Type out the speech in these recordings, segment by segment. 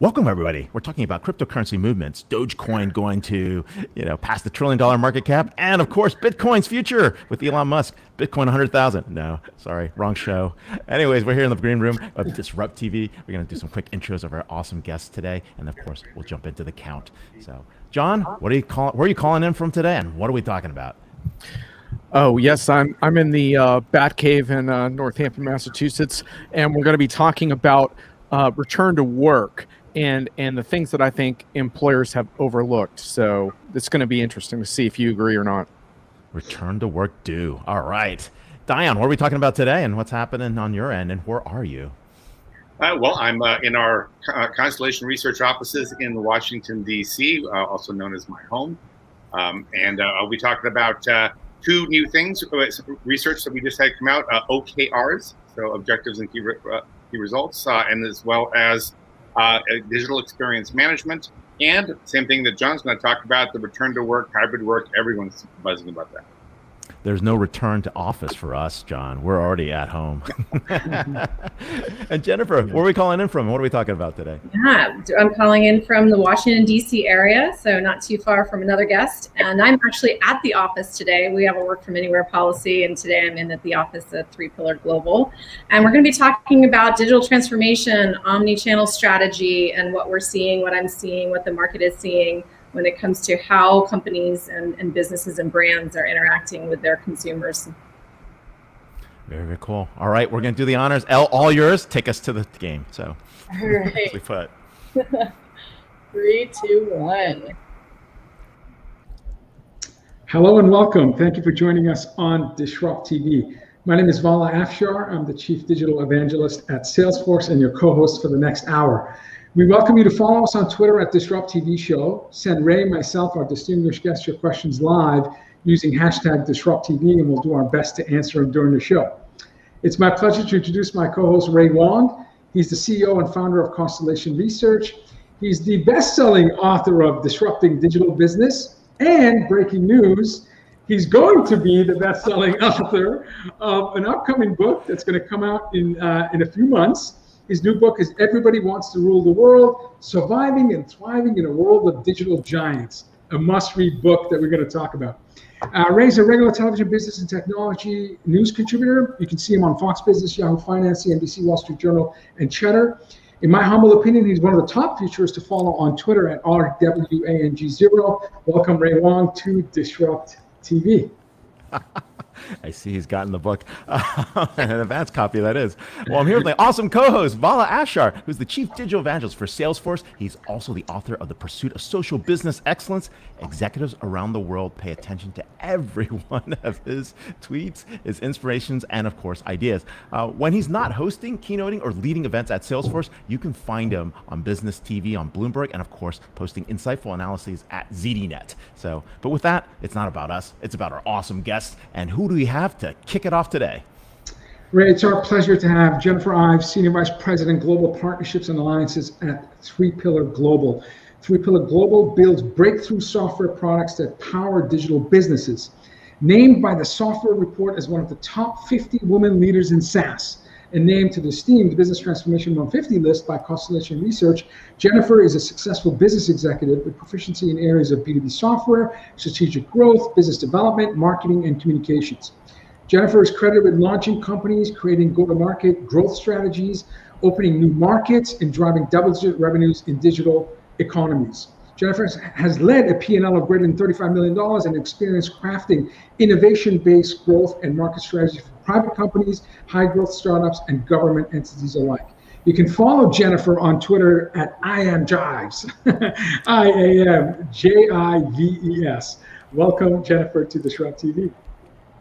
Welcome, everybody. We're talking about cryptocurrency movements, Dogecoin going to, past the $1 trillion market cap, and of course, Bitcoin's future with Elon Musk. Bitcoin 100,000. No, sorry, wrong show. Anyways, we're here in the green room of DisrupTV. We're going to do some quick intros of our awesome guests today, and of course, we'll jump into the count. So, John, where are you calling in from today, and what are we talking about? Oh, yes, I'm in the Batcave in Northampton, Massachusetts, and we're going to be talking about return to work and the things that I think employers have overlooked. So it's going to be interesting to see if you agree or not. Return to work due. All right. Dion, what are we talking about today, and what's happening on your end, and where are you? Well, I'm in our Constellation Research offices in Washington, D.C., also known as my home. And I'll be talking about two new things, research that we just had come out, OKRs, so objectives and key results, and as well as digital experience management, and same thing that John's going to talk about, the return to work, hybrid work. Everyone's buzzing about that. There's no return to office for us, John. We're already at home. And Jennifer, where are we calling in from? What are we talking about today? Yeah, I'm calling in from the Washington, D.C. area, so not too far from another guest. And I'm actually at the office today. We have a work from anywhere policy, and today I'm in at the office at 3 Pillar Global. And we're going to be talking about digital transformation, omni-channel strategy, and what we're seeing, what I'm seeing, what the market is seeing when it comes to how companies and businesses and brands are interacting with their consumers. Very, very cool. All right, we're going to do the honors. Elle, all yours. Take us to the game. So, all right. Put. 3, 2, 1. Hello and welcome. Thank you for joining us on DisrupTV. My name is Vala Afshar. I'm the Chief Digital Evangelist at Salesforce and your co-host for the next hour. We welcome you to follow us on Twitter at DisrupTV Show. Send Ray, myself, our distinguished guests your questions live using hashtag DisrupTV, and we'll do our best to answer them during the show. It's my pleasure to introduce my co-host, Ray Wang. He's the CEO and founder of Constellation Research. He's the best-selling author of Disrupting Digital Business, and breaking news, he's going to be the best-selling author of an upcoming book that's going to come out in a few months. His new book is Everybody Wants to Rule the World, Surviving and Thriving in a World of Digital Giants, a must-read book that we're going to talk about. Ray's a regular television business and technology news contributor. You can see him on Fox Business, Yahoo Finance, CNBC, Wall Street Journal, and Cheddar. In my humble opinion, he's one of the top futurists to follow on Twitter at RWANG0. Welcome, Ray Wang, to Disrupt TV. I see he's gotten the book, an advanced copy that is. Well, I'm here with my awesome co-host, Vala Afshar, who's the Chief Digital Evangelist for Salesforce. He's also the author of The Pursuit of Social Business Excellence. Executives around the world pay attention to every one of his tweets, his inspirations, and of course, ideas. When he's not hosting, keynoting, or leading events at Salesforce, you can find him on Business TV on Bloomberg, and of course, posting insightful analyses at ZDNet. So, but with that, it's not about us. It's about our awesome guests. And who do we have to kick it off today? Ray, it's our pleasure to have Jennifer Ives, Senior Vice President, Global Partnerships and Alliances at 3 Pillar Global. 3 Pillar Global builds breakthrough software products that power digital businesses. Named by the Software Report as one of the top 50 women leaders in SaaS, and named to the esteemed Business Transformation 150 list by Constellation Research, Jennifer is a successful business executive with proficiency in areas of B2B software, strategic growth, business development, marketing, and communications. Jennifer is credited with launching companies, creating go-to-market growth strategies, opening new markets, and driving double-digit revenues in digital economies. Jennifer has led a P&L of greater than $35 million and experience crafting innovation-based growth and market strategies for private companies, high-growth startups, and government entities alike. You can follow Jennifer on Twitter at IamJives, IamJives. Welcome, Jennifer, to DisrupTV.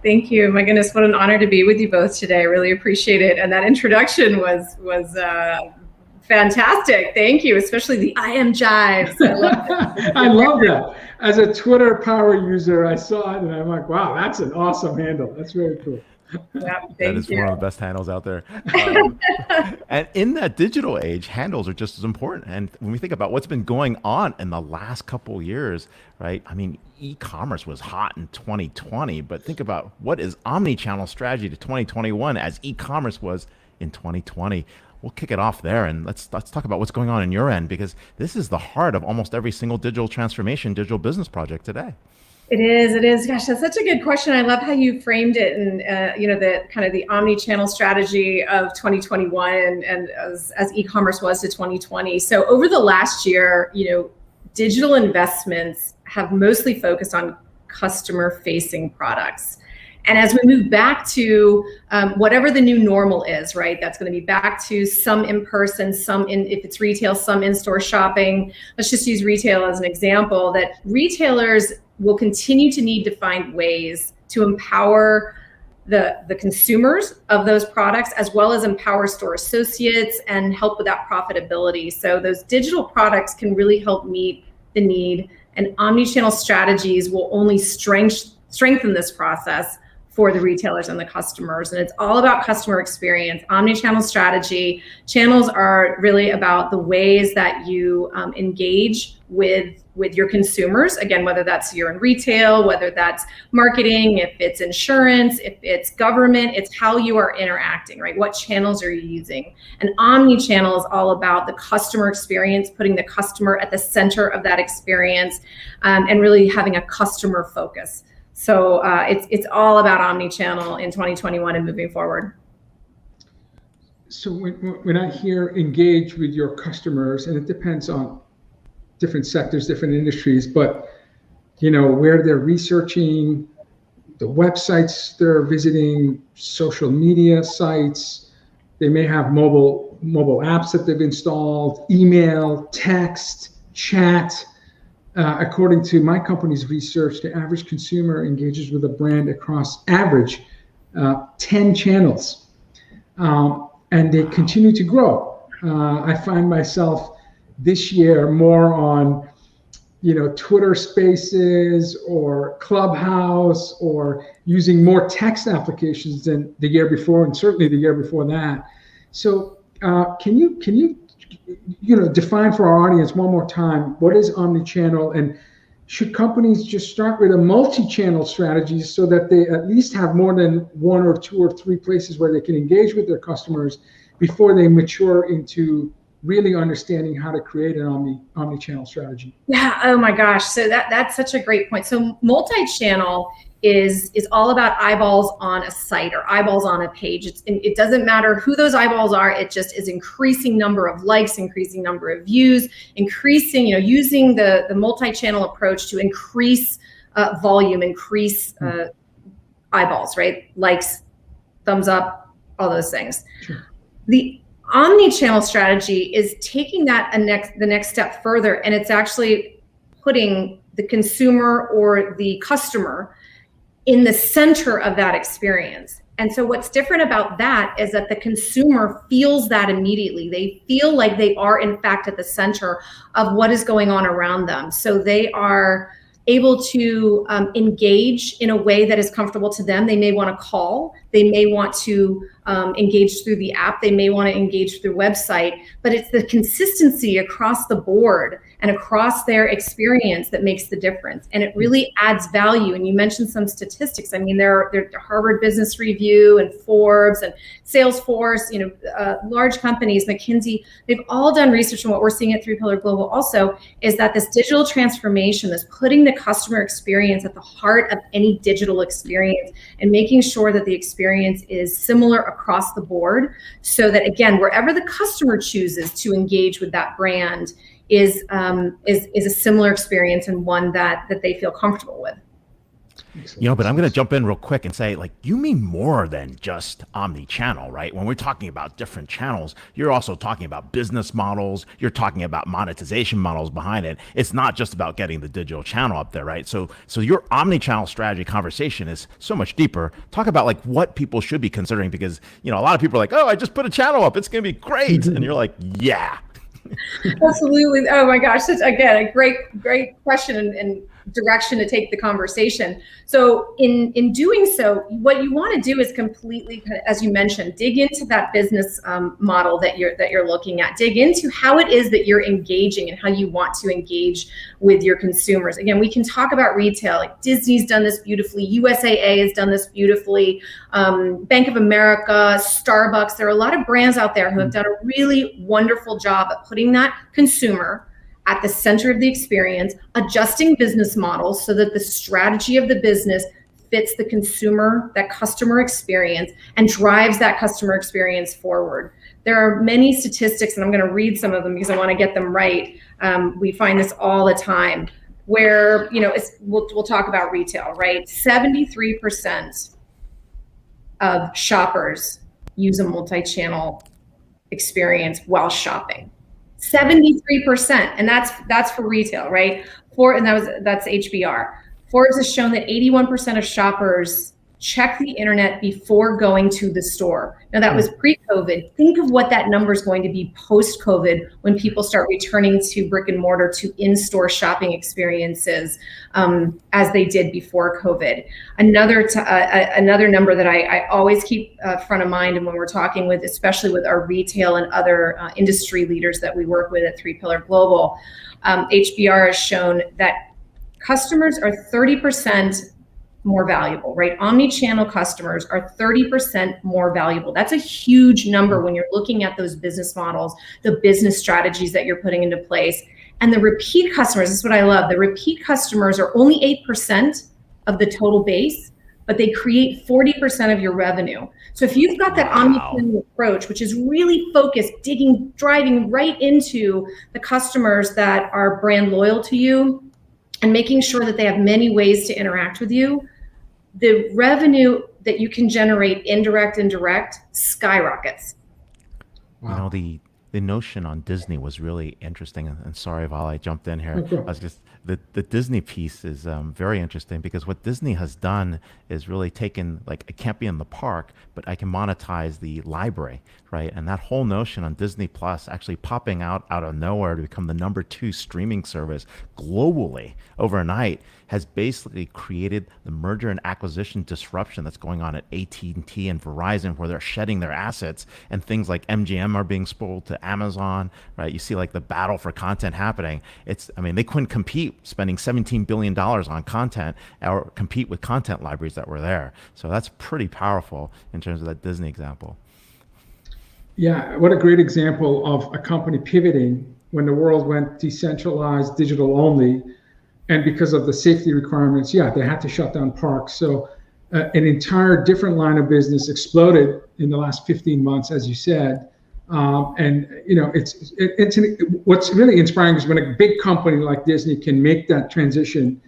Thank you. My goodness, what an honor to be with you both today. I really appreciate it. And that introduction was fantastic. Thank you, especially the I am Jives. I love that. I love that. As a Twitter power user, I saw it and I'm like, wow, that's an awesome handle. That's very cool. Yep, that is one of the best handles out there. And in that digital age, handles are just as important. And when we think about what's been going on in the last couple of years, right? I mean, e-commerce was hot in 2020, but think about what is omni-channel strategy to 2021 as e-commerce was in 2020. We'll kick it off there, and let's talk about what's going on in your end, because this is the heart of almost every single digital transformation, digital business project today. It is. It is. Gosh, that's such a good question. I love how you framed it, and the kind of the omni-channel strategy of 2021, and as e-commerce was to 2020. So over the last year, digital investments have mostly focused on customer-facing products. And as we move back to whatever the new normal is, right? That's going to be back to some in person, if it's retail, some in-store shopping. Let's just use retail as an example. That retailers will continue to need to find ways to empower the consumers of those products, as well as empower store associates and help with that profitability. So those digital products can really help meet the need, and omni-channel strategies will only strengthen this process for the retailers and the customers. And it's all about customer experience. Omni-channel strategy channels are really about the ways that you engage with your consumers. Again, whether that's you're in retail, whether that's marketing, if it's insurance, if it's government, it's how you are interacting, right? What channels are you using? And omni-channel is all about the customer experience, putting the customer at the center of that experience, and really having a customer focus. So it's all about omni-channel in 2021 and moving forward. So when I hear engage with your customers, and it depends on different sectors, different industries, but where they're researching, the websites they're visiting, social media sites, they may have mobile apps that they've installed, email, text, chat. According to my company's research, the average consumer engages with a brand across average 10 channels, and they continue to grow. I find myself this year more on, Twitter Spaces or Clubhouse, or using more text applications than the year before, and certainly the year before that. So can you define for our audience one more time, what is omni-channel, and should companies just start with a multi-channel strategy so that they at least have more than one or two or three places where they can engage with their customers before they mature into really understanding how to create an omni-channel strategy? Yeah. Oh my gosh. So that's such a great point. So multi-channel is all about eyeballs on a site or eyeballs on a page. It doesn't matter who those eyeballs are. It just is increasing number of likes, increasing number of views, using the multi-channel approach to increase volume, increase eyeballs, right? Likes, thumbs up, all those things. Sure. The omni-channel strategy is taking that the next step further, and it's actually putting the consumer or the customer in the center of that experience. And so what's different about that is that the consumer feels that immediately. They feel like they are in fact at the center of what is going on around them. So they are able to engage in a way that is comfortable to them. They may want to call, they may want to engage through the app, they may want to engage through website, but it's the consistency across the board and across their experience that makes the difference. And it really adds value. And you mentioned some statistics. I mean, there are Harvard Business Review and Forbes and Salesforce, large companies, McKinsey, they've all done research. And what we're seeing at 3 Pillar Global also is that this digital transformation, this putting the customer experience at the heart of any digital experience and making sure that the experience is similar across the board, so that again, wherever the customer chooses to engage with that brand is a similar experience and one that they feel comfortable with. But I'm going to jump in real quick and say, you mean more than just omni-channel, right? When we're talking about different channels, you're also talking about business models. You're talking about monetization models behind it. It's not just about getting the digital channel up there, right? So your omni-channel strategy conversation is so much deeper. Talk about what people should be considering, because, a lot of people are like, oh, I just put a channel up, it's going to be great. And you're like, yeah. Absolutely. Oh my gosh. Again, a great question. And direction to take the conversation. So in doing so, what you want to do is completely, as you mentioned, dig into that business model that you're looking at. Dig into how it is that you're engaging and how you want to engage with your consumers. Again, we can talk about retail. Like Disney's done this beautifully. USAA has done this beautifully. Bank of America, Starbucks. There are a lot of brands out there who have done a really wonderful job at putting that consumer at the center of the experience, adjusting business models so that the strategy of the business fits the consumer, that customer experience, and drives that customer experience forward. There are many statistics, and I'm going to read some of them because I want to get them right. We find this all the time where, we'll talk about retail, right? 73% of shoppers use a multi-channel experience while shopping. 73%, and that's for retail, right? That's HBR. Forbes has shown that 81% of shoppers check the internet before going to the store. Now that was pre-COVID. Think of what that number is going to be post-COVID when people start returning to brick and mortar, to in-store shopping experiences as they did before COVID. Another number that I always keep front of mind, and when we're talking with, especially with our retail and other industry leaders that we work with at 3 Pillar Global, HBR has shown that customers are 30% more valuable, right? Omni-channel customers are 30% more valuable. That's a huge number when you're looking at those business models, the business strategies that you're putting into place. And the repeat customers, this is what I love. The repeat customers are only 8% of the total base, but they create 40% of your revenue. So if you've got that omni-channel approach, which is really focused, driving right into the customers that are brand loyal to you and making sure that they have many ways to interact with you, the revenue that you can generate indirect and direct skyrockets. Wow. The notion on Disney was really interesting. And sorry, Val, I jumped in here. Okay. I was just the Disney piece is very interesting because what Disney has done is really taken, like, it can't be in the park, but I can monetize the library, right? And that whole notion on Disney Plus actually popping out of nowhere to become the #2 streaming service globally overnight has basically created the merger and acquisition disruption that's going on at AT&T and Verizon, where they're shedding their assets and things like MGM are being spoiled to Amazon, right? You see like the battle for content happening. They couldn't compete spending $17 billion on content or compete with content libraries that were there. So that's pretty powerful in terms of that Disney example. Yeah, what a great example of a company pivoting when the world went decentralized, digital only. And because of the safety requirements, they had to shut down parks. So an entire different line of business exploded in the last 15 months, as you said. What's really inspiring is when a big company like Disney can make that transition.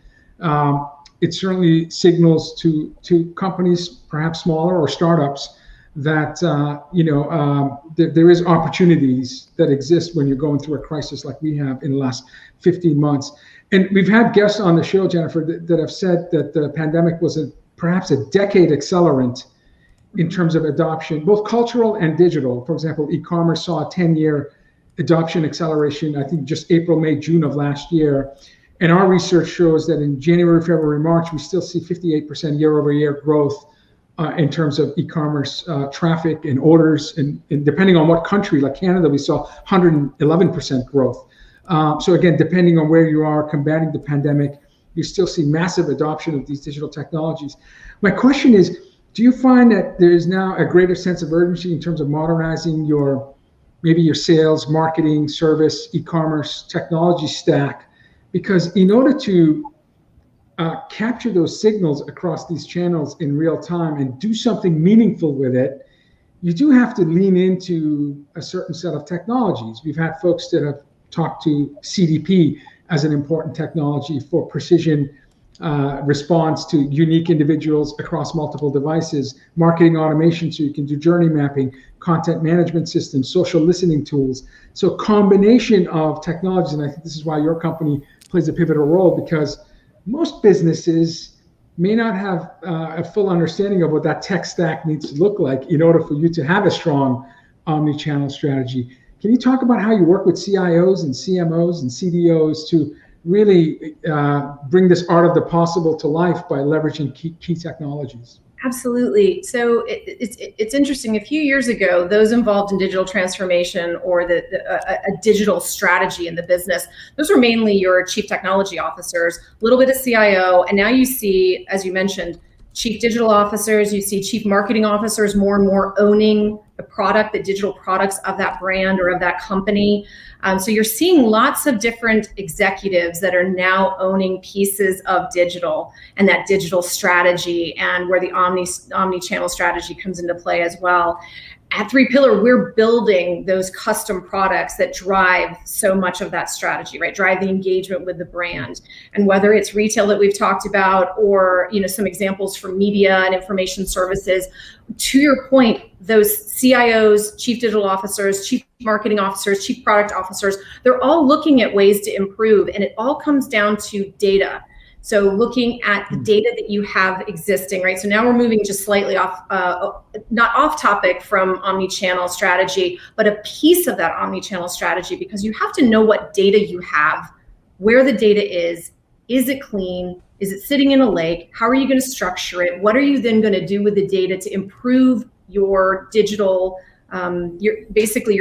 It certainly signals to companies, perhaps smaller or startups, that there is opportunities that exist when you're going through a crisis like we have in the last 15 months. And we've had guests on the show, Jennifer, that have said that the pandemic was perhaps a decade accelerant in terms of adoption, both cultural and digital. For example, e-commerce saw a 10-year adoption acceleration, I think just April, May, June of last year. And our research shows that in January, February, March, we still see 58% year-over-year growth in terms of e-commerce traffic and orders. And depending on what country, like Canada, we saw 111% growth. So again, depending on where you are combating the pandemic, you still see massive adoption of these digital technologies. My question is, do you find that there is now a greater sense of urgency in terms of modernizing maybe your sales, marketing, service, e-commerce technology stack? Because in order to capture those signals across these channels in real time and do something meaningful with it, you do have to lean into a certain set of technologies. We've had folks that have talked to CDP as an important technology for precision response to unique individuals across multiple devices, marketing automation so you can do journey mapping, content management systems, social listening tools. So combination of technologies, and I think this is why your company plays a pivotal role, because most businesses may not have a full understanding of what that tech stack needs to look like in order for you to have a strong omni-channel strategy. Can you talk about how you work with CIOs and CMOs and CDOs to really bring this art of the possible to life by leveraging key technologies? Absolutely. So it's interesting. A few years ago, those involved in digital transformation or a digital strategy in the business, those were mainly your chief technology officers, a little bit of CIO, and now you see, as you mentioned, chief digital officers, you see chief marketing officers more and more owning the product, the digital products of that brand or of that company. So you're seeing lots of different executives that are now owning pieces of digital and that digital strategy, and where the omni-channel strategy comes into play as well. At 3Pillar, we're building those custom products that drive so much of that strategy, right? Drive the engagement with the brand. And whether it's retail that we've talked about, or some examples from media and information services, to your point, those CIOs, chief digital officers, chief marketing officers, chief product officers, they're all looking at ways to improve, and it all comes down to data. So looking at the data that you have existing, right? So now we're moving just slightly off, not off topic from omni-channel strategy, but a piece of that omni-channel strategy, because you have to know what data you have, where the data is it clean? Is it sitting in a lake? How are you going to structure it? What are you then going to do with the data to improve your digital your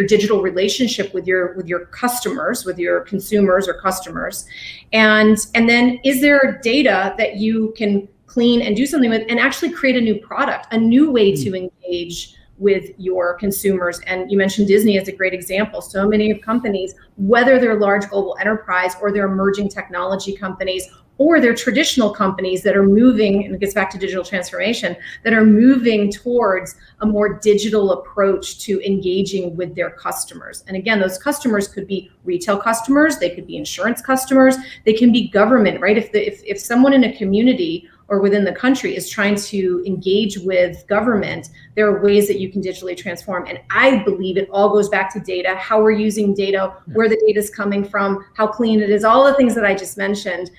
digital relationship with your customers, with your consumers or customers, and then is there data that you can clean and do something with and actually create a new product, a new way to engage with your consumers? And you mentioned Disney as a great example. So many companies, whether they're large global enterprise or they're emerging technology companies, or they're traditional companies that are moving, and it gets back to digital transformation, that are moving towards a more digital approach to engaging with their customers. And again, those customers could be retail customers, they could be insurance customers, they can be government, right? If someone in a community or within the country is trying to engage with government, there are ways that you can digitally transform. And I believe it all goes back to data, how we're using data, where the data is coming from, how clean it is, all the things that I just mentioned.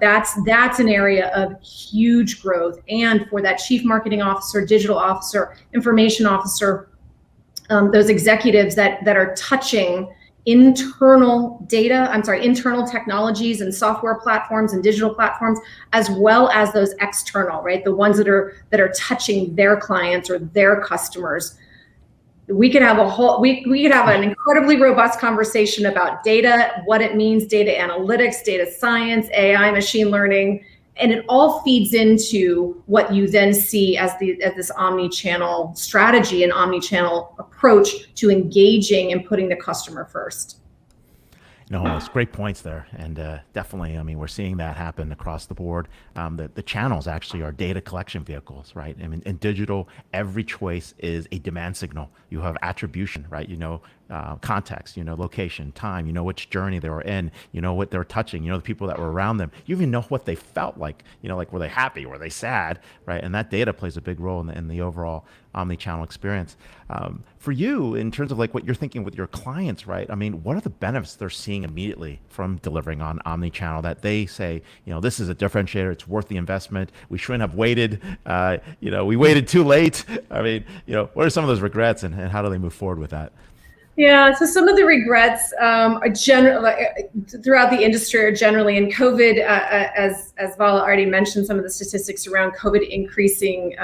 That's an area of huge growth. And for that chief marketing officer, digital officer, information officer, those executives that are touching internal technologies and software platforms and digital platforms, as well as those external, right? The ones that are touching their clients or their customers. We could have an incredibly robust conversation about data, what it means, data analytics, data science, AI, machine learning, and it all feeds into what you then see as this omni-channel strategy and omni-channel approach to engaging and putting the customer first. No, it's great points there, and definitely, I mean, we're seeing that happen across the board. The channels actually are data collection vehicles, right? I mean, in digital, every choice is a demand signal. You have attribution, right? Context, location, time, which journey they were in, what they're touching, the people that were around them. You even know what they felt like, like were they happy, were they sad, right? And that data plays a big role in the overall omni-channel experience. For you, in terms of like what you're thinking with your clients, right? I mean, what are the benefits they're seeing immediately from delivering on omni-channel that they say, this is a differentiator, it's worth the investment, we shouldn't have waited, we waited too late. I mean, what are some of those regrets and how do they move forward with that? Yeah, so some of the regrets are throughout the industry are generally in COVID, as Vala already mentioned, some of the statistics around COVID increasing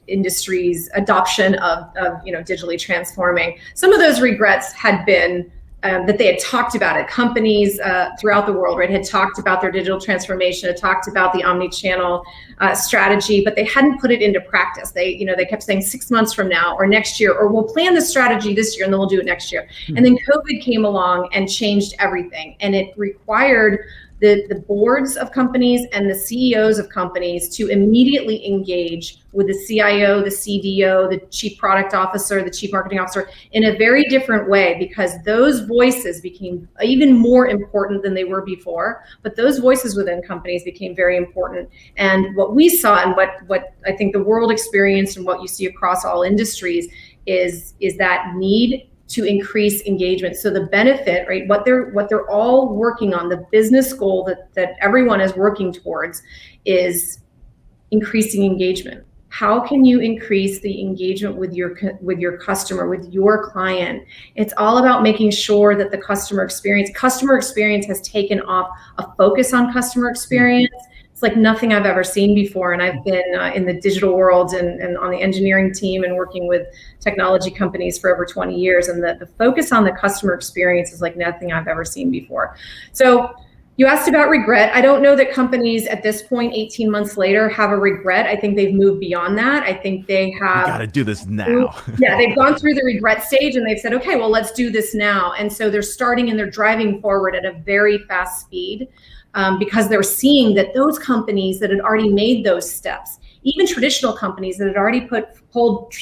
industry's adoption of digitally transforming. Some of those regrets had been that they had talked about it. Companies throughout the world, right, had talked about their digital transformation, had talked about the omni-channel strategy, but they hadn't put it into practice. They kept saying 6 months from now or next year, or we'll plan the strategy this year and then we'll do it next year. And then COVID came along and changed everything. And it required the boards of companies and the CEOs of companies to immediately engage with the CIO, the CDO, the chief product officer, the chief marketing officer in a very different way, because those voices became even more important than they were before. But those voices within companies became very important. And what we saw and what I think the world experienced and what you see across all industries is that need to increase engagement. So the benefit, right, what they're all working on, the business goal that everyone is working towards is increasing engagement. how can you increase the engagement with your customer, with your client? It's all about making sure that the customer experience has taken off a focus on customer experience. It's like nothing I've ever seen before. And I've been in the digital world and on the engineering team and working with technology companies for over 20 years. And the focus on the customer experience is like nothing I've ever seen before. So you asked about regret. I don't know that companies at this point, 18 months later, have a regret. I think they've moved beyond that. I think they have. We got to do this now. Yeah, they've gone through the regret stage and they've said, okay, well, let's do this now. And so they're starting and they're driving forward at a very fast speed. Because they're seeing that those companies that had already made those steps, even traditional companies that had already pulled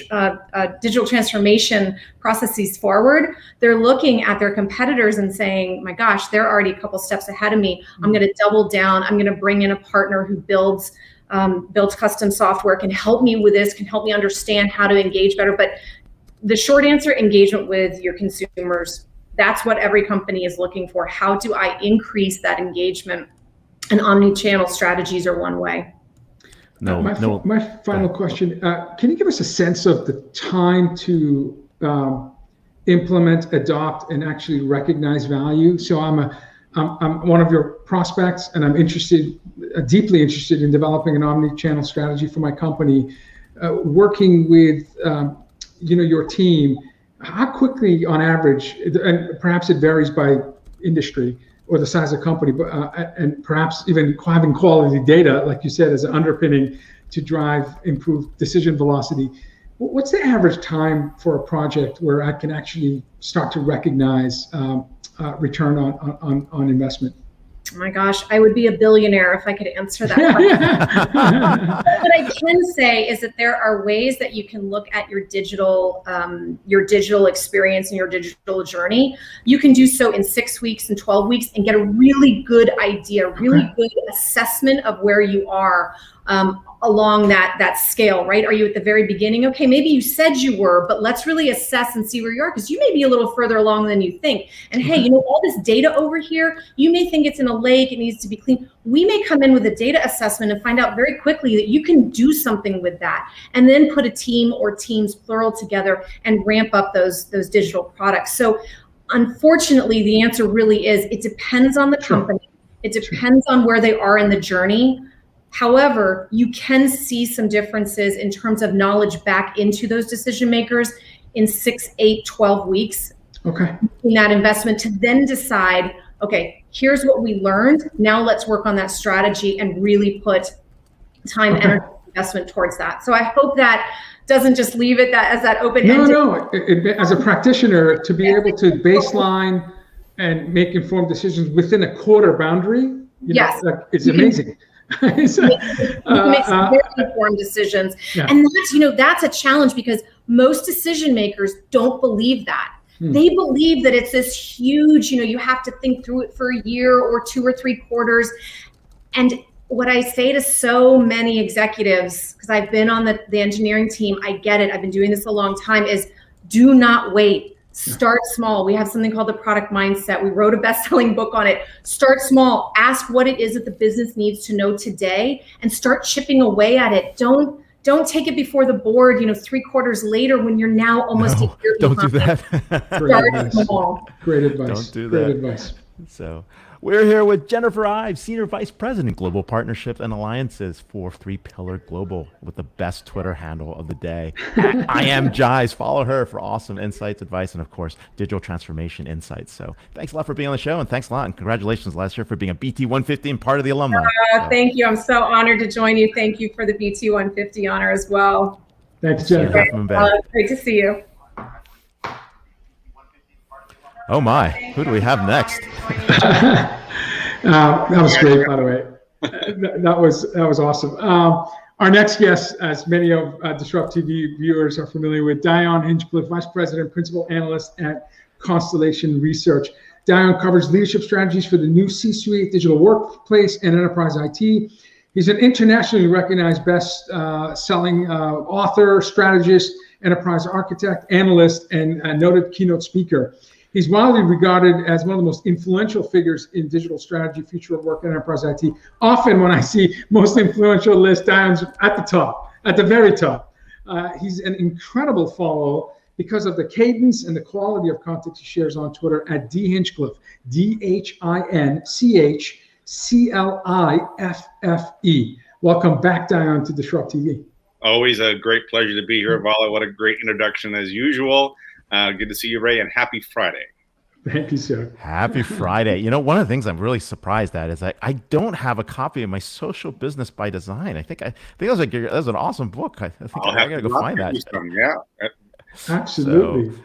digital transformation processes forward, they're looking at their competitors and saying, my gosh, they're already a couple steps ahead of me. I'm going to double down. I'm going to bring in a partner who builds custom software, can help me with this, can help me understand how to engage better. But the short answer, engagement with your consumers. That's what every company is looking for. How do I increase that engagement? And omni-channel strategies are one way. My final question, can you give us a sense of the time to implement, adopt, and actually recognize value? So I'm one of your prospects, and I'm deeply interested in developing an omni-channel strategy for my company. Working with your team, how quickly on average, and perhaps it varies by industry or the size of company, but and perhaps even having quality data, like you said, as an underpinning to drive improved decision velocity. What's the average time for a project where I can actually start to recognize return on investment? Oh my gosh, I would be a billionaire if I could answer that question. What I can say is that there are ways that you can look at your digital experience and your digital journey. You can do so in 6 weeks and 12 weeks and get a really good idea, really good assessment of where you are along that scale, right? Are you at the very beginning? Okay, maybe you said you were, but let's really assess and see where you are, because you may be a little further along than you think. And hey, all this data over here, you may think it's in a lake, it needs to be clean. We may come in with a data assessment and find out very quickly that you can do something with that, and then put a team or teams, plural, together and ramp up those digital products. So unfortunately, the answer really is, it depends on the company. It depends on where they are in the journey. However, you can see some differences in terms of knowledge back into those decision makers in 6, 8, 12 weeks. In that investment to then decide, okay, here's what we learned. Now let's work on that strategy and really put time, energy, investment towards that. So I hope that doesn't just leave it as that open-ended. No. As a practitioner, to be able to baseline and make informed decisions within a quarter boundary, it's amazing. You make some very informed decisions. And that's a challenge, because most decision makers don't believe that. They believe that it's this huge, you have to think through it for a year or 2 or 3 quarters. And what I say to so many executives, because I've been on the engineering team, I get it, I've been doing this a long time, is do not wait. Start small. We have something called the product mindset. We wrote a best-selling book on it. Start small. Ask what it is that the business needs to know today and start chipping away at it. Don't take it before the board, 3 quarters later when you're now almost a year behind. Don't do that. Start small. Great advice. Don't do that. Great advice. So we're here with Jennifer Ives, Senior Vice President, Global Partnerships and Alliances for 3 Pillar Global, with the best Twitter handle of the day. I am Jives. Follow her for awesome insights, advice, and of course, digital transformation insights. So thanks a lot for being on the show, and thanks a lot. And congratulations last year for being a BT 150 and part of the alumni. Thank you. I'm so honored to join you. Thank you for the BT 150 honor as well. Thanks, Jennifer. Great to see you. Oh my, who do we have next? That was great, by the way. That was awesome. Our next guest, as many of DisrupTV viewers are familiar with, Dion Hinchliffe, Vice President, Principal Analyst at Constellation Research. Dion covers leadership strategies for the new C-suite, digital workplace, and enterprise IT. He's an internationally recognized best-selling author, strategist, enterprise architect, analyst, and a noted keynote speaker. He's widely regarded as one of the most influential figures in digital strategy, future of work, and enterprise IT. Often when I see most influential lists, Dion's at the top. at the very top. He's an incredible follow because of the cadence and the quality of content he shares on Twitter at D Hinchliffe, DHINCHLIFFE. Welcome back, Dion, to DisrupTV. Always a great pleasure to be here, Vala. What a great introduction as usual. Good to see you, Ray, and happy Friday. Thank you, sir. Happy Friday. You know, one of the things I'm really surprised at is I don't have a copy of my Social Business by Design. I think that was an awesome book. I think I gotta go find that. Yeah. Absolutely. So,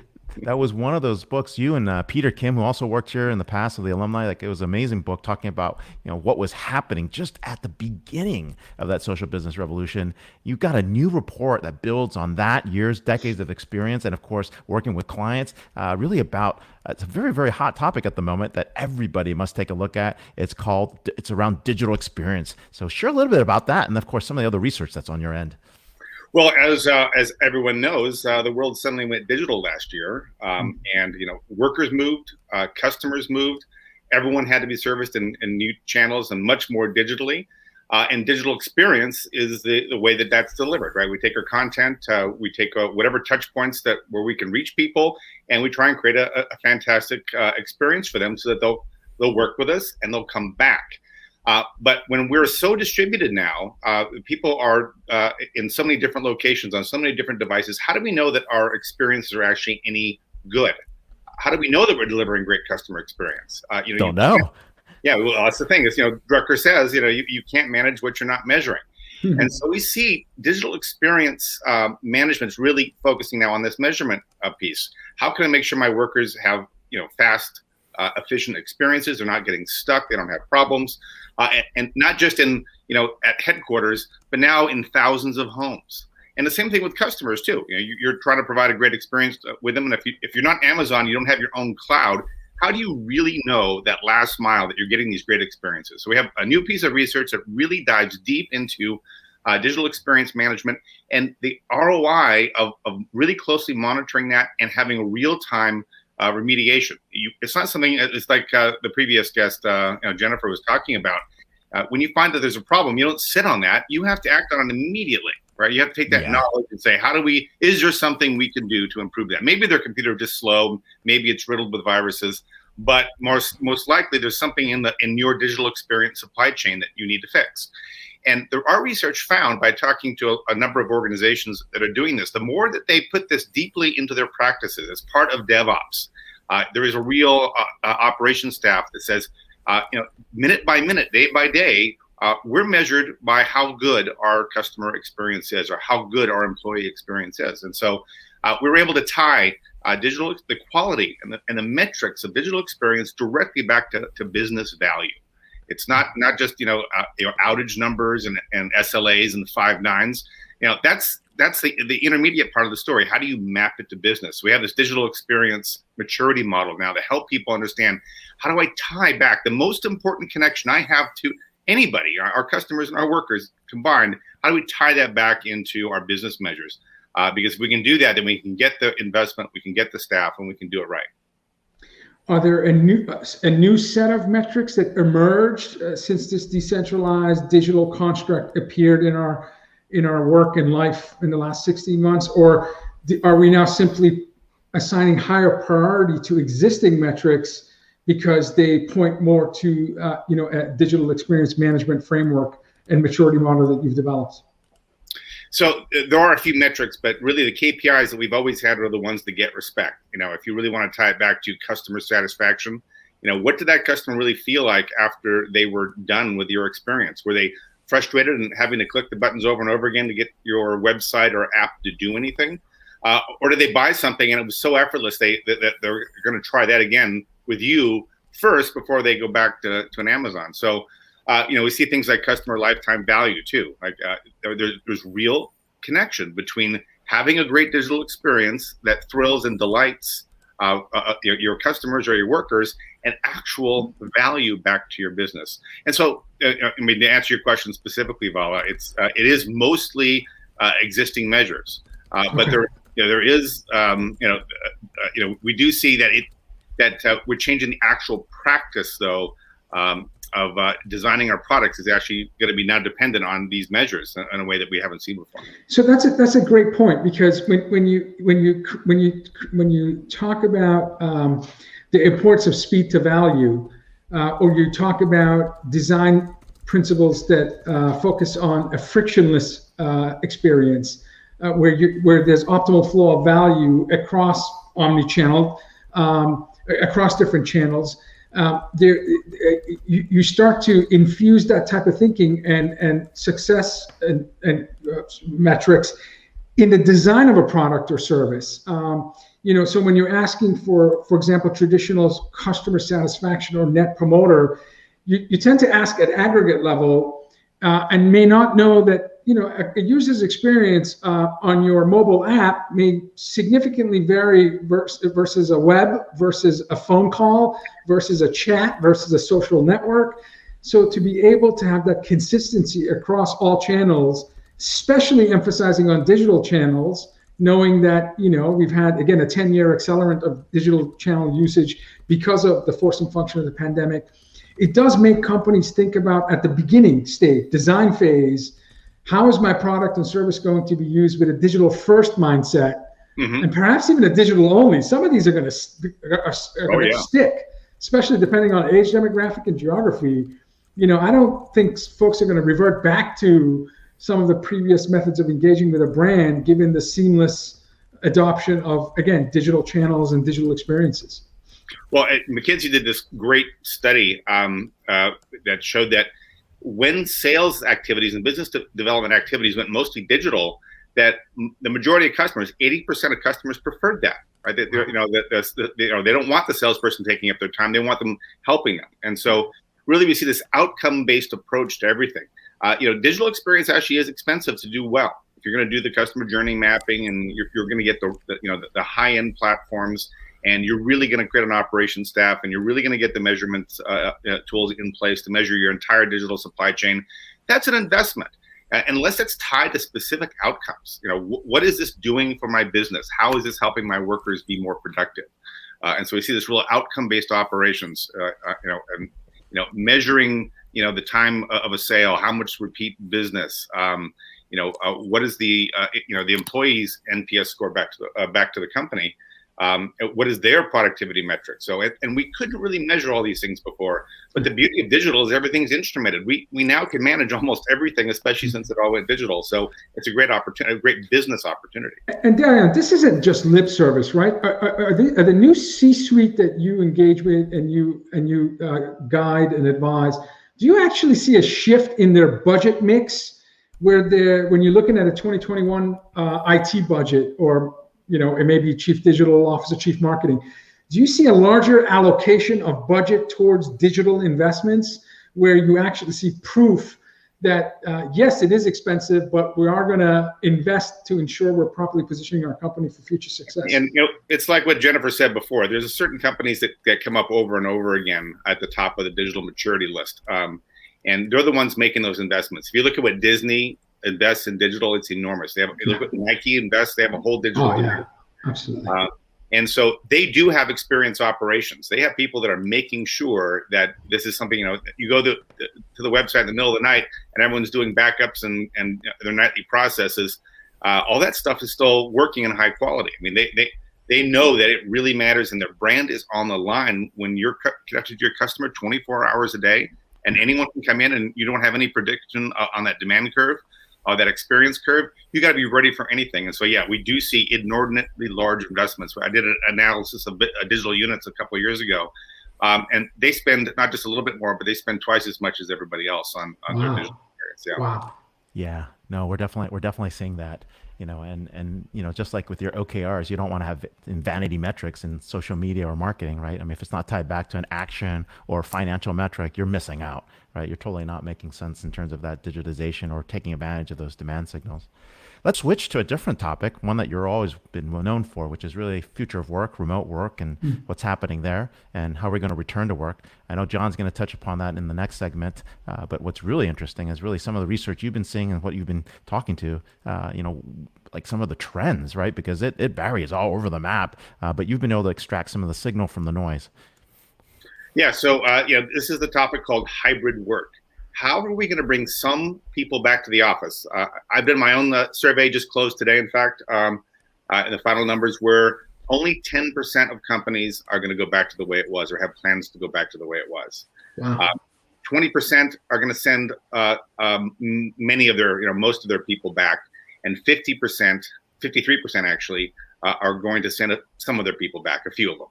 that was one of those books. You and Peter Kim, who also worked here in the past of the alumni, like it was an amazing book talking about, you know, what was happening just at the beginning of that social business revolution. You've got a new report that builds on that decades of experience, and of course, working with clients, really about, it's a very, very hot topic at the moment that everybody must take a look at. It's around digital experience. So share a little bit about that, and of course, some of the other research that's on your end. Well, as everyone knows, the world suddenly went digital last year, and workers moved, customers moved, everyone had to be serviced in new channels and much more digitally. And digital experience is the way that's delivered, right? We take our content, we take whatever touch points where we can reach people, and we try and create a fantastic experience for them so that they'll work with us and they'll come back. But when we're so distributed now, people are in so many different locations on so many different devices. How do we know that our experiences are actually any good? How do we know that we're delivering great customer experience? Don't know. Yeah, well, that's the thing. Is Drucker says you can't manage what you're not measuring, and so we see digital experience management is really focusing now on this measurement piece. How can I make sure my workers have fast, efficient experiences? They're not getting stuck. They don't have problems. And not just in, at headquarters, but now in thousands of homes. And the same thing with customers too. You're trying to provide a great experience with them. And if you're not Amazon, you don't have your own cloud. How do you really know that last mile that you're getting these great experiences? So we have a new piece of research that really dives deep into digital experience management and the ROI of really closely monitoring that and having real-time remediation. It's not something. It's like the previous guest, Jennifer, was talking about. When you find that there's a problem, you don't sit on that. You have to act on it immediately, right? You have to take that knowledge and say, is there something we can do to improve that? Maybe their computer is just slow. Maybe it's riddled with viruses. But most likely, there's something in your digital experience supply chain that you need to fix. And our research found, by talking to a number of organizations that are doing this, the more that they put this deeply into their practices as part of DevOps, there is a real operations staff that says, minute by minute, day by day, we're measured by how good our customer experience is or how good our employee experience is. And so we were able to tie the quality and the metrics of digital experience directly back to business value. It's not just outage numbers and SLAs and 5 nines. That's the intermediate part of the story. How do you map it to business? We have this digital experience maturity model now to help people understand, how do I tie back the most important connection I have to anybody, our customers and our workers combined? How do we tie that back into our business measures? Because if we can do that, then we can get the investment, we can get the staff, and we can do it right. Are there a new set of metrics that emerged since this decentralized digital construct appeared in our work and life in the last 16 months, or are we now simply assigning higher priority to existing metrics because they point more to a digital experience management framework and maturity model that you've developed? So there are a few metrics, but really the KPIs that we've always had are the ones that get respect. If you really want to tie it back to customer satisfaction, what did that customer really feel like after they were done with your experience? Were they frustrated and having to click the buttons over and over again to get your website or app to do anything? Or did they buy something and it was so effortless that they're going to try that again with you first before they go back to an Amazon? So we see things like customer lifetime value too. Like there's real connection between having a great digital experience that thrills and delights your customers or your workers and actual value back to your business. And so, to answer your question specifically, Vala, it is mostly existing measures, but there is we do see that we're changing the actual practice though. of designing our products is actually going to be now dependent on these measures in a way that we haven't seen before. So that's a great point, because when you talk about the importance of speed to value, or you talk about design principles that focus on a frictionless experience, where there's optimal flow of value across omni-channel, across different channels, you start to infuse that type of thinking and success and metrics in the design of a product or service. So when you're asking for example, traditional customer satisfaction or net promoter, you tend to ask at aggregate level and may not know that a user's experience on your mobile app may significantly vary versus a web, versus a phone call, versus a chat, versus a social network. So to be able to have that consistency across all channels, especially emphasizing on digital channels, knowing that we've had, again, a 10-year accelerant of digital channel usage because of the forcing function of the pandemic, it does make companies think about, at the beginning stage, design phase, how is my product and service going to be used with a digital first mindset, and perhaps even a digital only. Some of these are going to stick, especially depending on age demographic and geography. I don't think folks are going to revert back to some of the previous methods of engaging with a brand, given the seamless adoption of, again, digital channels and digital experiences. Well, McKinsey did this great study that showed that when sales activities and business development activities went mostly digital, that the majority of customers, 80% of customers, preferred that. Right? They don't want the salesperson taking up their time; they want them helping them. And so, really, we see this outcome-based approach to everything. Digital experience actually is expensive to do well. If you're going to do the customer journey mapping, and you're going to get the high-end platforms, and you're really going to create an operations staff, and you're really going to get the measurements tools in place to measure your entire digital supply chain, that's an investment. Unless it's tied to specific outcomes. What is this doing for my business? How is this helping my workers be more productive? And so we see this real outcome-based operations, measuring, the time of a sale, how much repeat business, what is the employee's NPS score back to the company? What is their productivity metric? So, and we couldn't really measure all these things before, but the beauty of digital is everything's instrumented. We now can manage almost everything, especially since it all went digital. So it's a great opportunity, a great business opportunity. And Dion, this isn't just lip service, right? Are the new C-suite that you engage with and you guide and advise, do you actually see a shift in their budget mix, where when you're looking at a 2021 IT budget, or it may be chief digital officer, chief marketing, do you see a larger allocation of budget towards digital investments, where you actually see proof that yes, it is expensive, but we are going to invest to ensure we're properly positioning our company for future success? And it's like what Jennifer said before. There's a certain companies that come up over and over again at the top of the digital maturity list, and they're the ones making those investments. If you look at what Disney invests in digital, it's enormous. They have, look at Nike invests, they have a whole digital. Oh, yeah, absolutely. And so they do have experience operations. They have people that are making sure that this is something, you go to the website in the middle of the night and everyone's doing backups and their nightly processes. All that stuff is still working in high quality. I mean, they know that it really matters, and their brand is on the line when you're connected to your customer 24 hours a day, and anyone can come in and you don't have any prediction on that demand curve, that experience curve. You got to be ready for anything. And so, yeah, we do see inordinately large investments. I did an analysis of digital units a couple of years ago, and they spend not just a little bit more, but they spend twice as much as everybody else on their digital experience. Yeah. Wow. Yeah, no, we're definitely seeing that, and just like with your OKRs, you don't want to have in vanity metrics in social media or marketing, right? I mean, if it's not tied back to an action or financial metric, you're missing out, right? You're totally not making sense in terms of that digitization or taking advantage of those demand signals. Let's switch to a different topic, one that you're always been known for, which is really future of work, remote work, and what's happening there, and how we're going to return to work. I know John's going to touch upon that in the next segment, but what's really interesting is really some of the research you've been seeing and what you've been talking to, like some of the trends, right? Because it varies all over the map, but you've been able to extract some of the signal from the noise. Yeah, so this is the topic called hybrid work. How are we going to bring some people back to the office? I've done my own survey, just closed today, in fact, and the final numbers were only 10% of companies are going to go back to the way it was or have plans to go back to the way it was. Wow. 20% are going to send many of their, most of their people back, and 53% actually, are going to send some of their people back, a few of them.